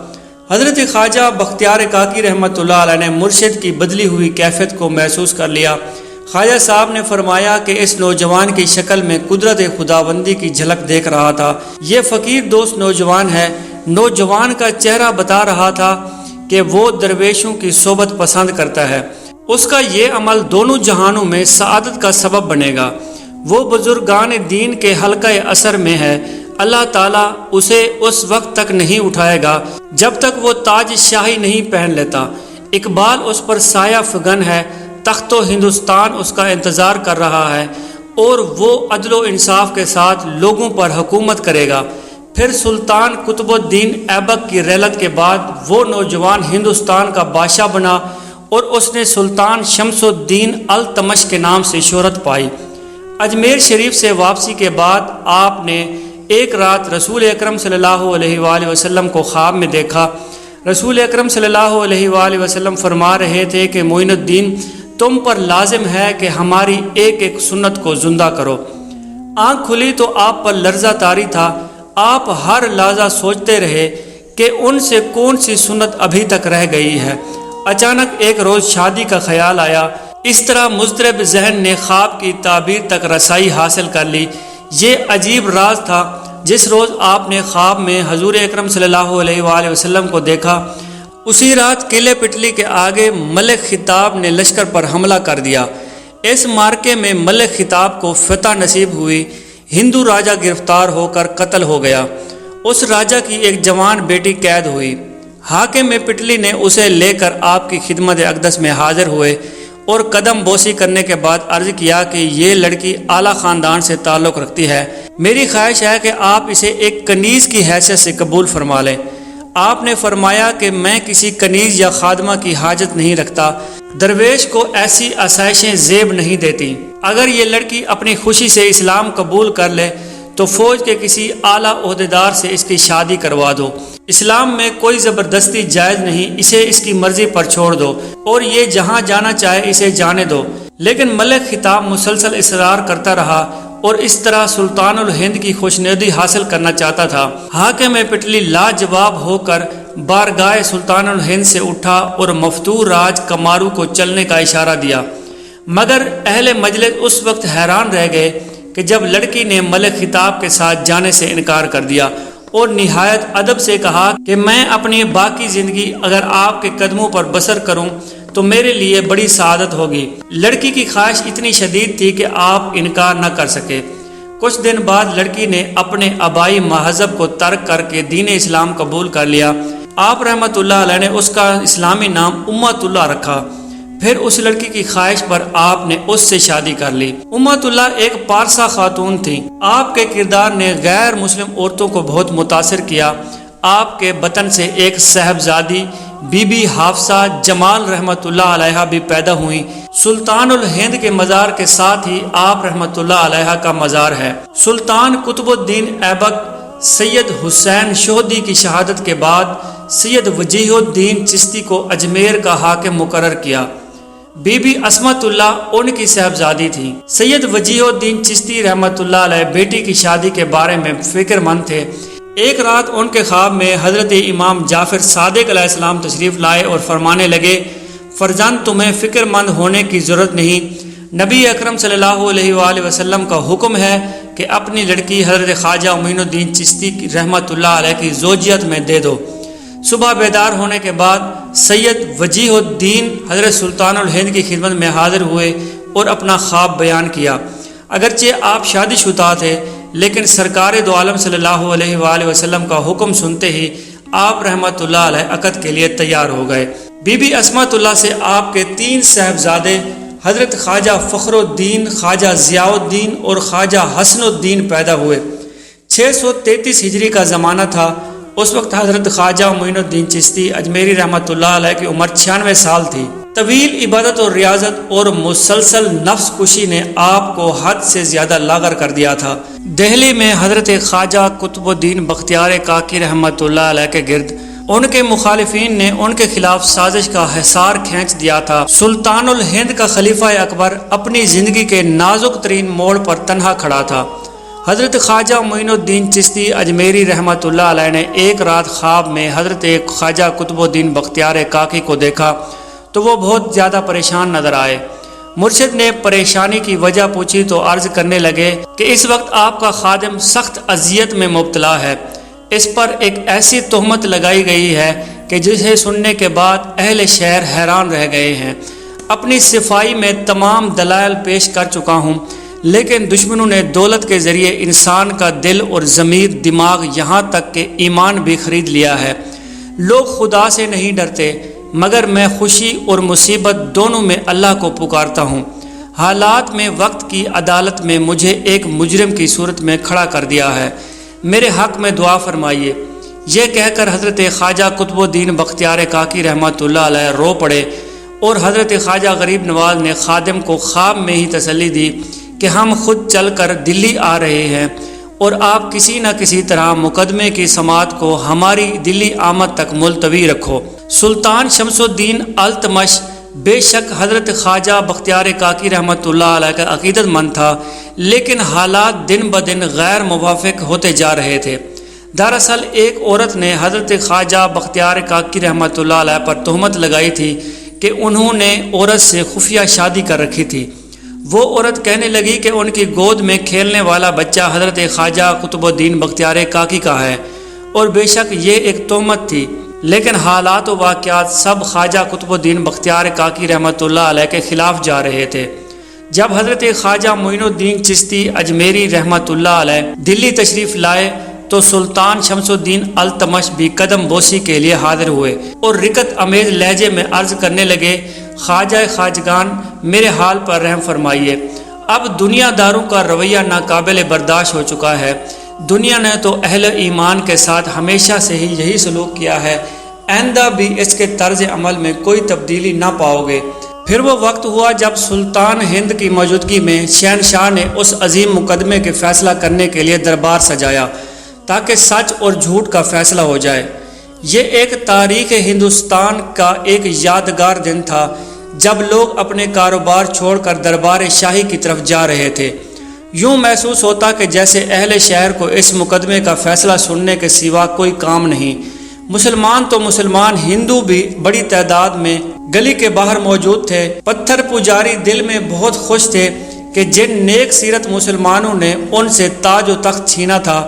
حضرت خواجہ بختیار کاکی رحمۃ اللہ علیہ نے مرشد کی بدلی ہوئی کیفیت کو محسوس کر لیا۔ خواجہ صاحب نے فرمایا کہ اس نوجوان کی شکل میں قدرت خداوندی کی جھلک دیکھ رہا تھا۔ یہ فقیر دوست نوجوان ہے۔ نوجوان کا چہرہ بتا رہا تھا کہ وہ درویشوں کی صحبت پسند کرتا ہے۔ اس کا یہ عمل دونوں جہانوں میں سعادت کا سبب بنے گا۔ وہ بزرگان دین کے حلقہ اثر میں ہے۔ اللہ تعالیٰ اسے اس وقت تک نہیں اٹھائے گا جب تک وہ تاج شاہی نہیں پہن لیتا۔ اقبال اس پر سایہ فگن ہے، تخت و ہندوستان اس کا انتظار کر رہا ہے اور وہ عدل و انصاف کے ساتھ لوگوں پر حکومت کرے گا۔ پھر سلطان قطب الدین ایبک کی رحلت کے بعد وہ نوجوان ہندوستان کا بادشاہ بنا اور اس نے سلطان شمس الدین التمش کے نام سے شہرت پائی۔ اجمیر شریف سے واپسی کے بعد آپ نے ایک رات رسول اکرم صلی اللہ علیہ وآلہ وسلم کو خواب میں دیکھا۔ رسول اکرم صلی اللہ علیہ وآلہ وسلم فرما رہے تھے کہ معین الدین تم پر لازم ہے کہ ہماری ایک ایک سنت کو زندہ کرو۔ آنکھ کھلی تو آپ پر لرزہ طاری تھا۔ آپ ہر لحظہ سوچتے رہے کہ ان سے کون سی سنت ابھی تک رہ گئی ہے۔ اچانک ایک روز شادی کا خیال آیا۔ اس طرح مضطرب ذہن نے خواب کی تعبیر تک رسائی حاصل کر لی۔ یہ عجیب راز تھا۔ جس روز آپ نے خواب میں حضور اکرم صلی اللہ علیہ وآلہ وسلم کو دیکھا، اسی رات قلعہ پٹلی کے آگے ملک خطاب نے لشکر پر حملہ کر دیا۔ اس مارکے میں ملک خطاب کو فتح نصیب ہوئی، ہندو راجہ گرفتار ہو کر قتل ہو گیا۔ اس راجہ کی ایک جوان بیٹی قید ہوئی۔ حاکم پٹلی نے اسے لے کر آپ کی خدمت اقدس میں حاضر ہوئے اور قدم بوسی کرنے کے بعد عرض کیا کہ یہ لڑکی اعلیٰ خاندان سے تعلق رکھتی ہے، میری خواہش ہے کہ آپ اسے ایک کنیز کی حیثیت سے قبول فرما لیں۔ آپ نے فرمایا کہ میں کسی کنیز یا خادمہ کی حاجت نہیں رکھتا، درویش کو ایسی آسائشیں زیب نہیں دیتی۔ اگر یہ لڑکی اپنی خوشی سے اسلام قبول کر لے تو فوج کے کسی اعلیٰ عہدیدار سے اس کی شادی کروا دو۔ اسلام میں کوئی زبردستی جائز نہیں، اسے اس کی مرضی پر چھوڑ دو اور یہ جہاں جانا چاہے اسے جانے دو۔ لیکن ملک خطاب مسلسل اصرار کرتا رہا اور اس طرح سلطان الہند کی خوشنودی حاصل کرنا چاہتا تھا۔ حاکم پٹلی لاجواب ہو کر بارگاہ سلطان الہند سے اٹھا اور مفتور راج کمارو کو چلنے کا اشارہ دیا، مگر اہل مجلس اس وقت حیران رہ گئے کہ جب لڑکی نے ملک خطاب کے ساتھ جانے سے انکار کر دیا اور نہایت ادب سے کہا کہ میں اپنی باقی زندگی اگر آپ کے قدموں پر بسر کروں تو میرے لیے بڑی سعادت ہوگی۔ لڑکی کی خواہش اتنی شدید تھی کہ آپ انکار نہ کر سکے۔ کچھ دن بعد لڑکی نے اپنے آبائی مذہب کو ترک کر کے دین اسلام قبول کر لیا۔ آپ رحمۃ اللہ علیہ نے اس کا اسلامی نام امت اللہ رکھا۔ پھر اس لڑکی کی خواہش پر آپ نے اس سے شادی کر لی۔ امت اللہ ایک پارسا خاتون تھی۔ آپ کے کردار نے غیر مسلم عورتوں کو بہت متاثر کیا۔ آپ کے بطن سے ایک صاحبزادی بی بی حافظہ جمال رحمۃ اللہ علیہ بھی پیدا ہوئی۔ سلطان الہند کے مزار کے ساتھ ہی آپ رحمۃ اللہ علیہ کا مزار ہے۔ سلطان قطب الدین ایبک سید حسین شہدی کی شہادت کے بعد سید وجیہ الدین چشتی کو اجمیر کا حاکم مقرر کیا۔ بی بی عصمت اللہ ان کی صاحبزادی تھی۔ سید وجیہ الدین چشتی رحمۃ اللہ علیہ بیٹی کی شادی کے بارے میں فکر مند تھے۔ ایک رات ان کے خواب میں حضرت امام جعفر صادق علیہ السلام تشریف لائے اور فرمانے لگے، فرزند تمہیں فکر مند ہونے کی ضرورت نہیں، نبی اکرم صلی اللہ علیہ وآلہ وسلم کا حکم ہے کہ اپنی لڑکی حضرت خواجہ معین الدین چشتی رحمۃ اللہ علیہ کی زوجیت میں دے دو۔ صبح بیدار ہونے کے بعد سید وجیہ الدین حضرت سلطان الہند کی خدمت میں حاضر ہوئے اور اپنا خواب بیان کیا۔ اگرچہ آپ شادی شدہ تھے لیکن سرکار دو عالم صلی اللہ علیہ وآلہ وسلم کا حکم سنتے ہی آپ رحمۃ اللہ علیہ عقد کے لیے تیار ہو گئے۔ بی بی عصمت اللہ سے آپ کے 3 صاحبزادے حضرت خواجہ فخر الدین، خواجہ ضیاء الدین اور خواجہ حسن الدین پیدا ہوئے۔ 633 ہجری کا زمانہ تھا۔ اس وقت حضرت خواجہ معین الدین چشتی اجمیری رحمۃ اللہ علیہ کی عمر 96 سال تھی۔ طویل عبادت اور ریاضت اور مسلسل نفس کشی نے آپ کو حد سے زیادہ لاغر کر دیا تھا۔ دہلی میں حضرت خواجہ قطب الدین بختیار کاکی رحمۃ اللہ علیہ کے گرد ان کے مخالفین نے ان کے خلاف سازش کا حصار کھینچ دیا تھا۔ سلطان الہند کا خلیفہ اکبر اپنی زندگی کے نازک ترین موڑ پر تنہا کھڑا تھا۔ حضرت خواجہ معین الدین چشتی اجمیری رحمۃ اللہ علیہ نے ایک رات خواب میں حضرت خواجہ قطب الدین بختیار کاکی کو دیکھا تو وہ بہت زیادہ پریشان نظر آئے۔ مرشد نے پریشانی کی وجہ پوچھی تو عرض کرنے لگے کہ اس وقت آپ کا خادم سخت اذیت میں مبتلا ہے، اس پر ایک ایسی تہمت لگائی گئی ہے کہ جسے سننے کے بعد اہل شہر حیران رہ گئے ہیں۔ اپنی صفائی میں تمام دلائل پیش کر چکا ہوں لیکن دشمنوں نے دولت کے ذریعے انسان کا دل اور ضمیر، دماغ، یہاں تک کہ ایمان بھی خرید لیا ہے۔ لوگ خدا سے نہیں ڈرتے مگر میں خوشی اور مصیبت دونوں میں اللہ کو پکارتا ہوں۔ حالات میں وقت کی عدالت میں مجھے ایک مجرم کی صورت میں کھڑا کر دیا ہے، میرے حق میں دعا فرمائیے۔ یہ کہہ کر حضرت خواجہ قطب الدین بختیار کاکی رحمۃ اللہ علیہ رو پڑے اور حضرت خواجہ غریب نواز نے خادم کو خواب میں ہی تسلی دی کہ ہم خود چل کر دلی آ رہے ہیں اور آپ کسی نہ کسی طرح مقدمے کی سماعت کو ہماری دلی آمد تک ملتوی رکھو۔ سلطان شمس الدین التمش بے شک حضرت خواجہ بختیار کاکی رحمۃ اللہ علیہ کا عقیدت مند تھا لیکن حالات دن بدن غیر موافق ہوتے جا رہے تھے۔ دراصل ایک عورت نے حضرت خواجہ بختیار کاکی رحمۃ اللہ علیہ پر تہمت لگائی تھی کہ انہوں نے عورت سے خفیہ شادی کر رکھی تھی۔ وہ عورت کہنے لگی کہ ان کی گود میں کھیلنے والا بچہ حضرت خواجہ قطب الدین بختیار کاکی کا ہے، اور بے شک یہ ایک تہمت تھی، لیکن حالات و واقعات سب خواجہ قطب الدین بختیار کاکی رحمۃ اللہ علیہ کے خلاف جا رہے تھے۔ جب حضرت خواجہ معین الدین چشتی اجمیری رحمۃ اللہ علیہ دلی تشریف لائے تو سلطان شمس الدین التمش بھی قدم بوسی کے لیے حاضر ہوئے اور رکت امیز لہجے میں عرض کرنے لگے، خواجہ خواجگان میرے حال پر رحم فرمائیے، اب دنیا داروں کا رویہ ناقابل برداشت ہو چکا ہے۔ دنیا نے تو اہل ایمان کے ساتھ ہمیشہ سے ہی یہی سلوک کیا ہے، آئندہ بھی اس کے طرز عمل میں کوئی تبدیلی نہ پاؤ گے۔ پھر وہ وقت ہوا جب سلطان ہند کی موجودگی میں شہنشاہ نے اس عظیم مقدمے کے فیصلہ کرنے کے لیے دربار سجایا تاکہ سچ اور جھوٹ کا فیصلہ ہو جائے۔ یہ ایک تاریخ ہندوستان کا ایک یادگار دن تھا جب لوگ اپنے کاروبار چھوڑ کر دربار شاہی کی طرف جا رہے تھے۔ یوں محسوس ہوتا کہ جیسے اہل شہر کو اس مقدمے کا فیصلہ سننے کے سوا کوئی کام نہیں۔ مسلمان تو مسلمان، ہندو بھی بڑی تعداد میں گلی کے باہر موجود تھے۔ پتھر پجاری دل میں بہت خوش تھے کہ جن نیک سیرت مسلمانوں نے ان سے تاج و تخت چھینا تھا،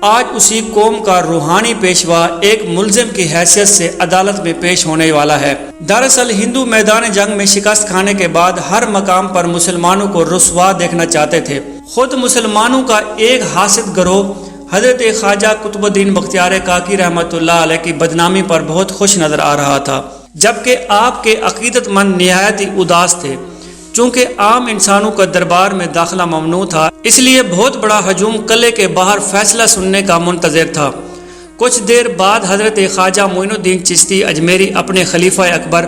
آج اسی قوم کا روحانی پیشوا ایک ملزم کی حیثیت سے عدالت میں پیش ہونے والا ہے۔ دراصل ہندو میدان جنگ میں شکست کھانے کے بعد ہر مقام پر مسلمانوں کو رسوا دیکھنا چاہتے تھے۔ خود مسلمانوں کا ایک حاسد گروہ حضرت خواجہ قطب الدین بختیار کاکی رحمۃ اللہ علیہ کی بدنامی پر بہت خوش نظر آ رہا تھا، جبکہ آپ کے عقیدت مند نہایت ہی اداس تھے۔ چونکہ عام انسانوں کا دربار میں داخلہ ممنوع تھا، اس لیے بہت بڑا ہجوم قلعے کے باہر فیصلہ سننے کا منتظر تھا۔ کچھ دیر بعد حضرت خواجہ معین الدین چشتی اجمیری اپنے خلیفہ اکبر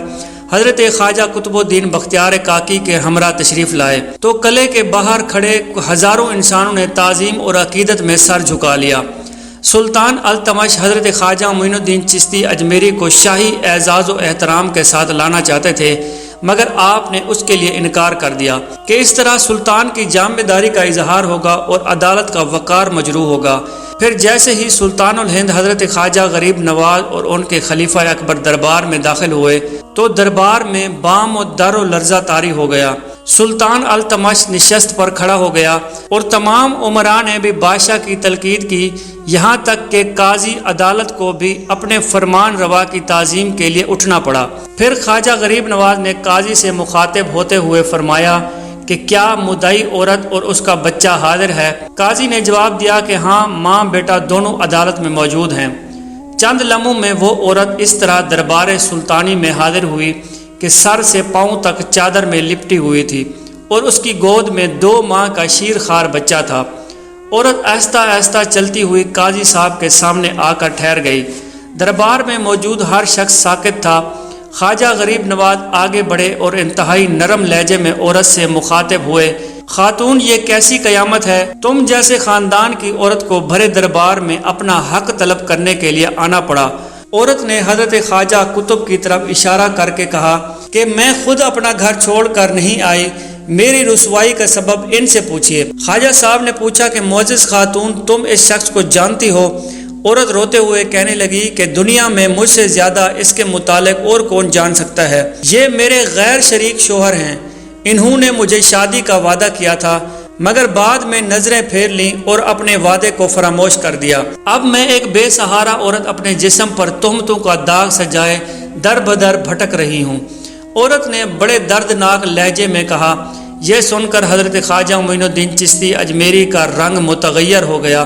حضرت خواجہ قطب الدین بختیار کاکی کے ہمراہ تشریف لائے تو قلعے کے باہر کھڑے ہزاروں انسانوں نے تعظیم اور عقیدت میں سر جھکا لیا۔ سلطان التمش حضرت خواجہ معین الدین چشتی اجمیری کو شاہی اعزاز و احترام کے ساتھ لانا چاہتے تھے، مگر آپ نے اس کے لیے انکار کر دیا کہ اس طرح سلطان کی جانبداری کا اظہار ہوگا اور عدالت کا وقار مجروح ہوگا۔ پھر جیسے ہی سلطان الہند حضرت خواجہ غریب نواز اور ان کے خلیفہ اکبر دربار میں داخل ہوئے تو دربار میں بام و در و لرزہ طاری ہو گیا۔ سلطان التمش نشست پر کھڑا ہو گیا اور تمام عمراء نے بھی بادشاہ کی تلقین کی، یہاں تک کہ قاضی عدالت کو بھی اپنے فرمان روا کی تعظیم کے لیے اٹھنا پڑا۔ پھر خواجہ غریب نواز نے قاضی سے مخاطب ہوتے ہوئے فرمایا کہ کیا مدعی عورت اور اس کا بچہ حاضر ہے؟ قاضی نے جواب دیا کہ ہاں، ماں بیٹا دونوں عدالت میں موجود ہیں۔ چند لمحوں میں وہ عورت اس طرح دربار سلطانی میں حاضر ہوئی کہ سر سے پاؤں تک چادر میں لپٹی ہوئی تھی اور اس کی گود میں 2 ماہ کا شیر خوار بچہ تھا۔ عورت آہستہ آہستہ چلتی ہوئی قاضی صاحب کے سامنے آ کر ٹھہر گئی۔ دربار میں موجود ہر شخص ساکت تھا۔ خواجہ غریب نواز آگے بڑھے اور انتہائی نرم لہجے میں عورت سے مخاطب ہوئے، خاتون یہ کیسی قیامت ہے، تم جیسے خاندان کی عورت کو بھرے دربار میں اپنا حق طلب کرنے کے لیے آنا پڑا۔ عورت نے حضرت خواجہ قطب کی طرف اشارہ کر کے کہا کہ میں خود اپنا گھر چھوڑ کر نہیں آئی، میری رسوائی کا سبب ان سے پوچھیے۔ خواجہ صاحب نے پوچھا کہ معزز خاتون، تم اس شخص کو جانتی ہو؟ عورت روتے ہوئے کہنے لگی کہ دنیا میں مجھ سے زیادہ اس کے متعلق اور کون جان سکتا ہے، یہ میرے غیر شریک شوہر ہیں، انہوں نے مجھے شادی کا وعدہ کیا تھا مگر بعد میں نظریں پھیر لیں اور اپنے وعدے کو فراموش کر دیا۔ اب میں ایک بے سہارا عورت اپنے جسم پر تہمتوں کا داغ سجائے در بدر بھٹک رہی ہوں۔ عورت نے بڑے دردناک لہجے میں کہا۔ یہ سن کر حضرت خواجہ معین الدین چشتی اجمیری کا رنگ متغیر ہو گیا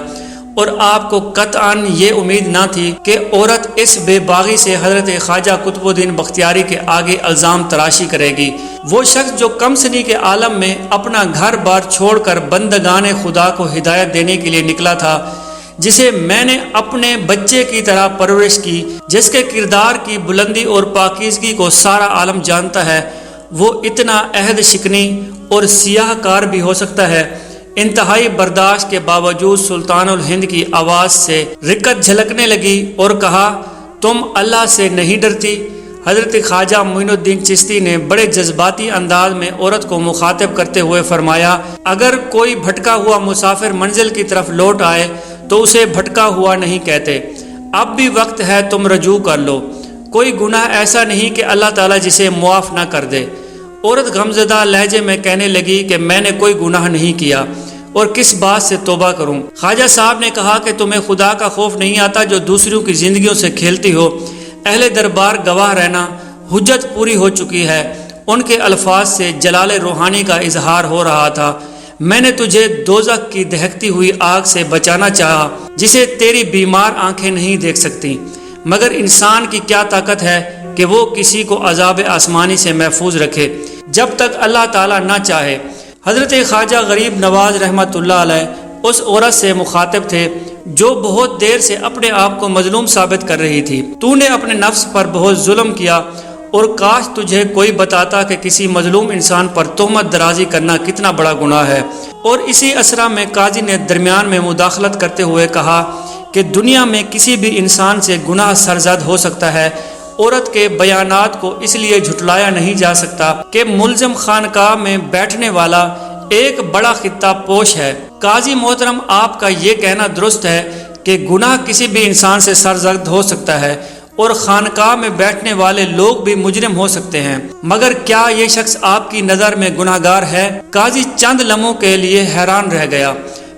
اور آپ کو قطعاً یہ امید نہ تھی کہ عورت اس بے باغی سے حضرت خواجہ قطب الدین بختیاری کے آگے الزام تراشی کرے گی۔ وہ شخص جو کم سنی کے عالم میں اپنا گھر بار چھوڑ کر بندگان خدا کو ہدایت دینے کے لیے نکلا تھا، جسے میں نے اپنے بچے کی طرح پرورش کی، جس کے کردار کی بلندی اور پاکیزگی کو سارا عالم جانتا ہے، وہ اتنا عہد شکنی اور سیاہ کار بھی ہو سکتا ہے۔ انتہائی برداشت کے باوجود سلطان الہند کی آواز سے رکت جھلکنے لگی اور کہا، تم اللہ سے نہیں ڈرتی؟ حضرت خواجہ معین الدین چشتی نے بڑے جذباتی انداز میں عورت کو مخاطب کرتے ہوئے فرمایا، اگر کوئی بھٹکا ہوا مسافر منزل کی طرف لوٹ آئے تو اسے بھٹکا ہوا نہیں کہتے، اب بھی وقت ہے، تم رجوع کر لو، کوئی گناہ ایسا نہیں کہ اللہ تعالیٰ جسے معاف نہ کر دے۔ عورت غمزدہ لہجے میں کہنے لگی کہ میں نے کوئی گناہ نہیں کیا اور کس بات سے توبہ کروں۔ خواجہ صاحب نے کہا کہ تمہیں خدا کا خوف نہیں آتا جو دوسروں کی زندگیوں سے کھیلتی ہو؟ اہل دربار گواہ رہنا، حجت پوری ہو چکی ہے۔ ان کے الفاظ سے جلال روحانی کا اظہار ہو رہا تھا۔ میں نے تجھے دوزخ کی دہکتی ہوئی آگ سے بچانا چاہا جسے تیری بیمار آنکھیں نہیں دیکھ سکتی، مگر انسان کی کیا طاقت ہے کہ وہ کسی کو عذاب آسمانی سے محفوظ رکھے جب تک اللہ تعالیٰ نہ چاہے۔ حضرت خواجہ غریب نواز رحمۃ اللہ علیہ اس عورت سے مخاطب تھے جو بہت دیر سے اپنے آپ کو مظلوم ثابت کر رہی تھی۔ تو نے اپنے نفس پر بہت ظلم کیا اور کاش تجھے کوئی بتاتا کہ کسی مظلوم انسان پر تہمت درازی کرنا کتنا بڑا گناہ ہے۔ اور اسی اسرا میں قاضی نے درمیان میں مداخلت کرتے ہوئے کہا کہ دنیا میں کسی بھی انسان سے گناہ سرزد ہو سکتا ہے، عورت کے بیانات کو اس لیے جھٹلایا نہیں جا سکتا کہ ملزم خانقاہ میں بیٹھنے والا ایک بڑا خطہ پوش ہے۔ قاضی محترم، آپ کا یہ کہنا درست ہے کہ گناہ کسی بھی انسان سے سرزد ہو سکتا ہے اور خانقاہ میں بیٹھنے والے لوگ بھی مجرم ہو سکتے ہیں، مگر کیا یہ شخص آپ کی نظر میں گناہ گار ہے؟ قاضی چند لمحوں کے لیے حیران رہ گیا،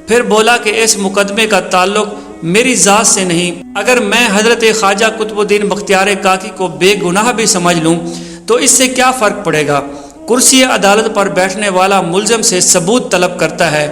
پھر بولا کہ اس مقدمے کا تعلق میری ذات سے نہیں۔ اگر میں حضرت خواجہ قطب الدین بختیار کاکی کو بے گناہ بھی سمجھ لوں تو اس سے کیا فرق پڑے گا؟ کرسی عدالت پر بیٹھنے والا ملزم سے ثبوت طلب کرتا ہے،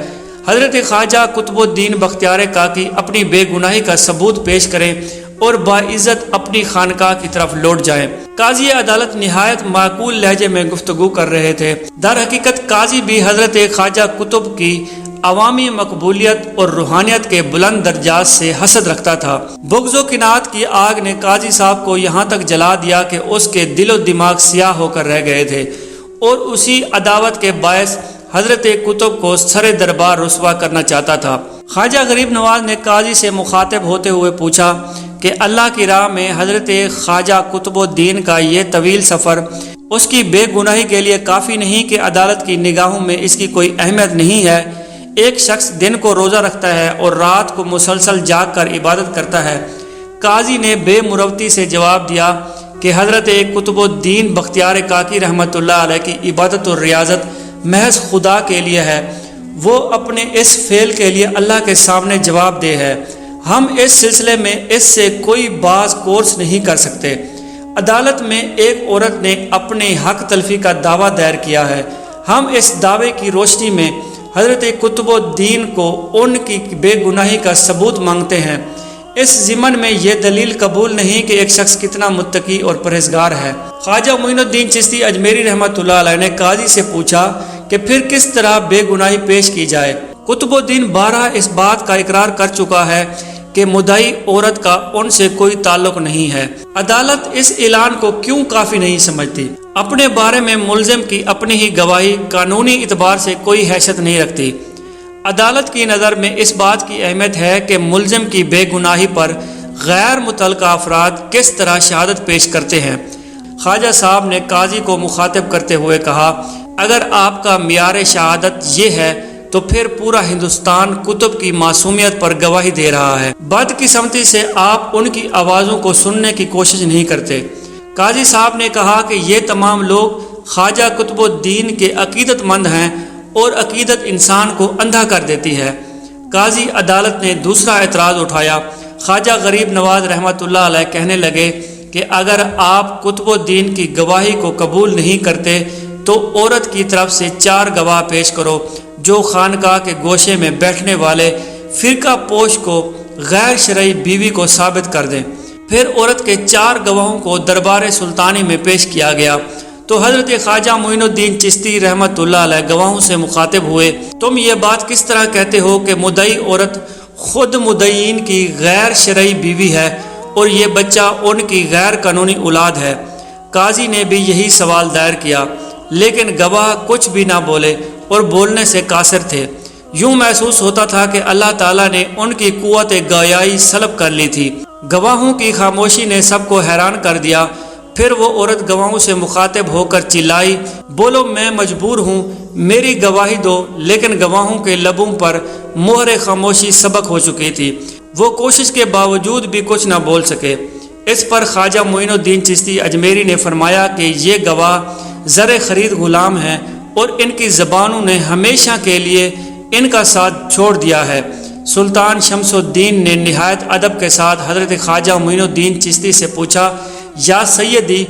حضرت خواجہ قطب الدین بختیار کاکی اپنی بے گناہی کا ثبوت پیش کریں اور باعزت اپنی خانقاہ کی طرف لوٹ جائیں۔ قاضی عدالت نہایت معقول لہجے میں گفتگو کر رہے تھے۔ در حقیقت قاضی بھی حضرت خواجہ قطب کی عوامی مقبولیت اور روحانیت کے بلند درجات سے حسد رکھتا تھا۔ بغض و کناعت کی آگ نے قاضی صاحب کو یہاں تک جلا دیا کہ اس کے دل و دماغ سیاہ ہو کر رہ گئے تھے، اور اسی عداوت کے باعث حضرت قطب کو سر دربار رسوا کرنا چاہتا تھا۔ خواجہ غریب نواز نے قاضی سے مخاطب ہوتے ہوئے پوچھا کہ اللہ کی راہ میں حضرت خواجہ قطب الدین کا یہ طویل سفر اس کی بے گناہی کے لیے کافی نہیں کہ عدالت کی نگاہوں میں اس کی کوئی اہمیت نہیں ہے؟ ایک شخص دن کو روزہ رکھتا ہے اور رات کو مسلسل جاگ کر عبادت کرتا ہے۔ قاضی نے بے مروتی سے جواب دیا کہ حضرت قطب الدین بختیار کاکی رحمۃ اللہ علیہ کی عبادت اور ریاضت محض خدا کے لیے ہے، وہ اپنے اس فعل کے لیے اللہ کے سامنے جواب دہ ہے۔ ہم اس سلسلے میں اس سے کوئی باز کورس نہیں کر سکتے۔ عدالت میں ایک عورت نے اپنے حق تلفی کا دعویٰ دائر کیا ہے، ہم اس دعوے کی روشنی میں حضرت قطب الدین کو ان کی بے گناہی کا ثبوت مانگتے ہیں۔ اس ضمن میں یہ دلیل قبول نہیں کہ ایک شخص کتنا متقی اور پرہیزگار ہے۔ خواجہ معین الدین چشتی اجمیری رحمۃ اللہ علیہ نے قاضی سے پوچھا کہ پھر کس طرح بے گناہی پیش کی جائے؟ قطب الدین بارہ اس بات کا اقرار کر چکا ہے کہ مدعی عورت کا ان سے کوئی تعلق نہیں ہے۔ عدالت اس اعلان کو کیوں کافی نہیں سمجھتی؟ اپنے بارے میں ملزم کی اپنی ہی گواہی قانونی اعتبار سے کوئی حیثیت نہیں رکھتی۔ عدالت کی نظر میں اس بات کی اہمیت ہے کہ ملزم کی بے گناہی پر غیر متعلقہ افراد کس طرح شہادت پیش کرتے ہیں۔ خواجہ صاحب نے قاضی کو مخاطب کرتے ہوئے کہا، اگر آپ کا معیار شہادت یہ ہے تو پھر پورا ہندوستان قطب کی معصومیت پر گواہی دے رہا ہے۔ بدقسمتی سے آپ ان کی آوازوں کو سننے کی کوشش نہیں کرتے۔ قاضی صاحب نے کہا کہ یہ تمام لوگ خواجہ قطب الدین کے عقیدت مند ہیں اور عقیدت انسان کو اندھا کر دیتی ہے۔ قاضی عدالت نے دوسرا اعتراض اٹھایا۔ خواجہ غریب نواز رحمۃ اللہ علیہ کہنے لگے کہ اگر آپ قطب الدین کی گواہی کو قبول نہیں کرتے تو عورت کی طرف سے 4 گواہ پیش کرو جو خانقاہ کے گوشے میں بیٹھنے والے فرقہ پوش کو غیر شرعی بیوی کو ثابت کر دیں۔ پھر عورت کے 4 گواہوں کو دربار سلطانی میں پیش کیا گیا تو حضرت خواجہ معین الدین چشتی رحمۃ اللہ علیہ گواہوں سے مخاطب ہوئے، تم یہ بات کس طرح کہتے ہو کہ مدعی عورت خود مدعین کی غیر شرعی بیوی ہے اور یہ بچہ ان کی غیر قانونی اولاد ہے؟ قاضی نے بھی یہی سوال دائر کیا، لیکن گواہ کچھ بھی نہ بولے اور بولنے سے قاصر تھے۔ یوں محسوس ہوتا تھا کہ اللہ تعالیٰ نے ان کی قوت گویائی سلب کر لی تھی۔ گواہوں کی خاموشی نے سب کو حیران کر دیا۔ پھر وہ عورت گواہوں سے مخاطب ہو کر چلائی، بولو میں مجبور ہوں، میری گواہی دو، لیکن گواہوں کے لبوں پر مہر خاموشی سبق ہو چکی تھی، وہ کوشش کے باوجود بھی کچھ نہ بول سکے۔ اس پر خواجہ معین الدین چشتی اجمیری نے فرمایا کہ یہ گواہ زر خرید غلام ہیں اور ان کی زبانوں نے ہمیشہ کے لیے ان کا ساتھ چھوڑ دیا ہے۔ سلطان شمس الدین نے نہایت ادب کے ساتھ حضرت خواجہ معین الدین چشتی سے پوچھا، یا سیدی،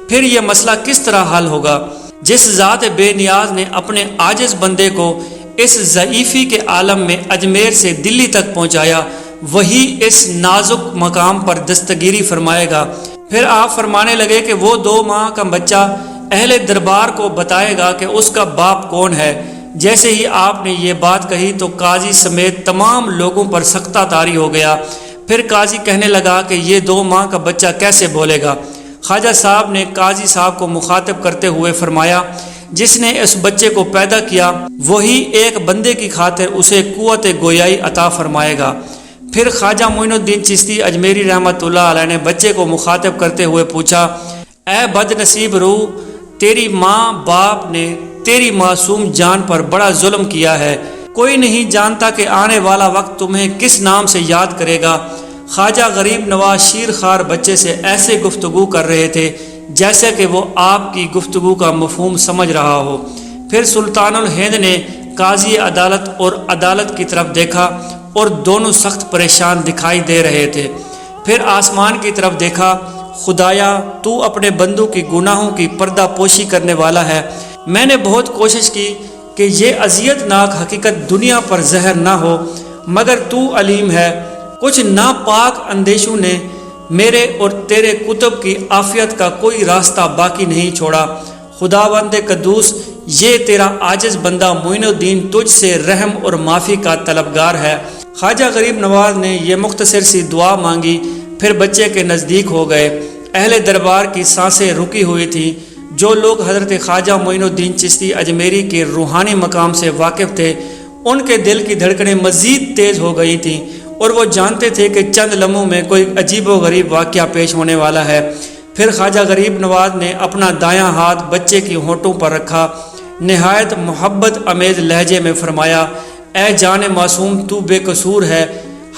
پھر یہ مسئلہ کس طرح حل ہوگا؟ جس ذات بے نیاز نے اپنے عاجز بندے کو اس ضعیفی کے عالم میں اجمیر سے دلی تک پہنچایا، وہی اس نازک مقام پر دستگیری فرمائے گا۔ پھر آپ فرمانے لگے کہ وہ 2 ماہ کا بچہ اہل دربار کو بتائے گا کہ اس کا باپ کون ہے۔ جیسے ہی آپ نے یہ بات کہی تو قاضی سمیت تمام لوگوں پر سختہ طاری ہو گیا۔ پھر قاضی کہنے لگا کہ یہ 2 ماہ کا بچہ کیسے بولے گا؟ خواجہ صاحب نے قاضی صاحب کو مخاطب کرتے ہوئے فرمایا، جس نے اس بچے کو پیدا کیا وہی ایک بندے کی خاطر اسے قوت گویائی عطا فرمائے گا۔ پھر خواجہ معین الدین چشتی اجمیری رحمۃ اللہ علیہ نے بچے کو مخاطب کرتے ہوئے پوچھا، اے بد نصیب روح، تیری ماں باپ نے تیری معصوم جان پر بڑا ظلم کیا ہے۔ کوئی نہیں جانتا کہ آنے والا وقت تمہیں کس نام سے یاد کرے گا۔ خواجہ غریب نواز شیر خوار بچے سے ایسے گفتگو کر رہے تھے جیسے کہ وہ آپ کی گفتگو کا مفہوم سمجھ رہا ہو۔ پھر سلطان الہند نے قاضی عدالت اور عدالت کی طرف دیکھا اور دونوں سخت پریشان دکھائی دے رہے تھے۔ پھر آسمان کی طرف دیکھا، خدایا تو اپنے بندوں کی گناہوں کی پردہ پوشی کرنے والا ہے۔ میں نے بہت کوشش کی کہ یہ اذیت ناک حقیقت دنیا پر زہر نہ ہو، مگر تو علیم ہے، کچھ ناپاک اندیشوں نے میرے اور تیرے کتب کی عافیت کا کوئی راستہ باقی نہیں چھوڑا۔ خداوند قدوس، یہ تیرا عاجز بندہ معین الدین تجھ سے رحم اور معافی کا طلبگار ہے۔ خواجہ غریب نواز نے یہ مختصر سی دعا مانگی، پھر بچے کے نزدیک ہو گئے۔ اہل دربار کی سانسیں رکی ہوئی تھیں۔ جو لوگ حضرت خواجہ معین الدین چشتی اجمیری کے روحانی مقام سے واقف تھے، ان کے دل کی دھڑکنیں مزید تیز ہو گئی تھیں اور وہ جانتے تھے کہ چند لمحوں میں کوئی عجیب و غریب واقعہ پیش ہونے والا ہے۔ پھر خواجہ غریب نواز نے اپنا دایاں ہاتھ بچے کی ہونٹوں پر رکھا، نہایت محبت آمیز لہجے میں فرمایا، اے جان معصوم، تو بے قصور ہے۔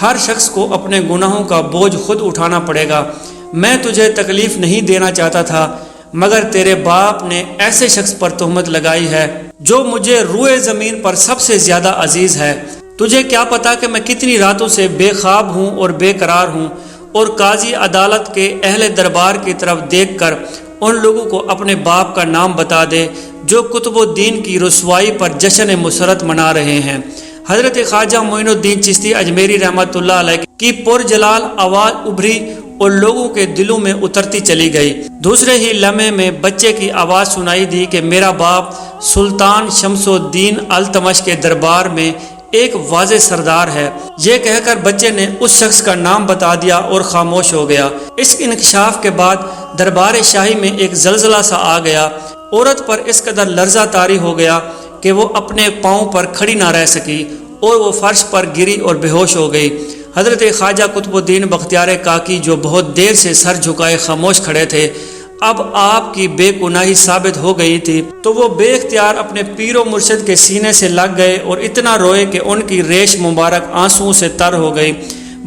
ہر شخص کو اپنے گناہوں کا بوجھ خود اٹھانا پڑے گا۔ میں تجھے تکلیف نہیں دینا چاہتا تھا، مگر تیرے باپ نے ایسے شخص پر تہمت لگائی ہے جو مجھے روئے زمین پر سب سے زیادہ عزیز ہے۔ تجھے کیا پتا کہ میں کتنی راتوں سے بے خواب ہوں اور بے قرار ہوں، اور قاضی عدالت کے اہل دربار کی طرف دیکھ کر ان لوگوں کو اپنے باپ کا نام بتا دے جو قطب الدین کی رسوائی پر جشن مسرت منا رہے ہیں۔ حضرت خواجہ معین الدین چشتی اجمیری رحمۃ اللہ علیہ کی پرجلال آواز ابھری اور لوگوں کے دلوں میں اترتی چلی گئی۔ دوسرے ہی لمحے میں بچے کی آواز سنائی دی کہ میرا باپ سلطان شمس الدین التمش کے دربار میں ایک واضح سردار ہے۔ یہ کہہ کر بچے نے اس شخص کا نام بتا دیا اور خاموش ہو گیا۔ اس انکشاف کے بعد دربار شاہی میں ایک زلزلہ سا آ گیا۔ عورت پر اس قدر لرزہ طاری ہو گیا کہ وہ اپنے پاؤں پر کھڑی نہ رہ سکی اور وہ فرش پر گری اور بے ہوش ہو گئی۔ حضرت خواجہ قطب الدین بختیار کاکی جو بہت دیر سے سر جھکائے خاموش کھڑے تھے، اب آپ کی بے گناہی ثابت ہو گئی تھی تو وہ بے اختیار اپنے پیر و مرشد کے سینے سے لگ گئے اور اتنا روئے کہ ان کی ریش مبارک آنسوؤں سے تر ہو گئی۔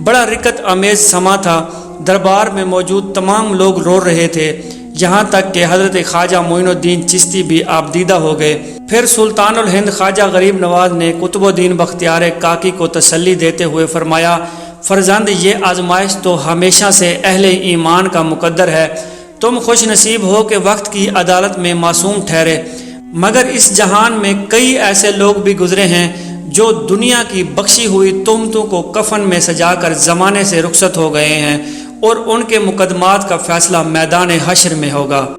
بڑا رکت آمیز سما تھا۔ دربار میں موجود تمام لوگ رو رہے تھے، یہاں تک کہ حضرت خواجہ معین الدین چشتی بھی آبدیدہ ہو گئے۔ پھر سلطان الہند خواجہ غریب نواز نے قطب الدین بختیار کاکی کو تسلی دیتے ہوئے فرمایا، فرزند، یہ آزمائش تو ہمیشہ سے اہل ایمان کا مقدر ہے۔ تم خوش نصیب ہو کہ وقت کی عدالت میں معصوم ٹھہرے، مگر اس جہان میں کئی ایسے لوگ بھی گزرے ہیں جو دنیا کی بخشی ہوئی تہمتوں کو کفن میں سجا کر زمانے سے رخصت ہو گئے ہیں، اور ان کے مقدمات کا فیصلہ میدان حشر میں ہوگا۔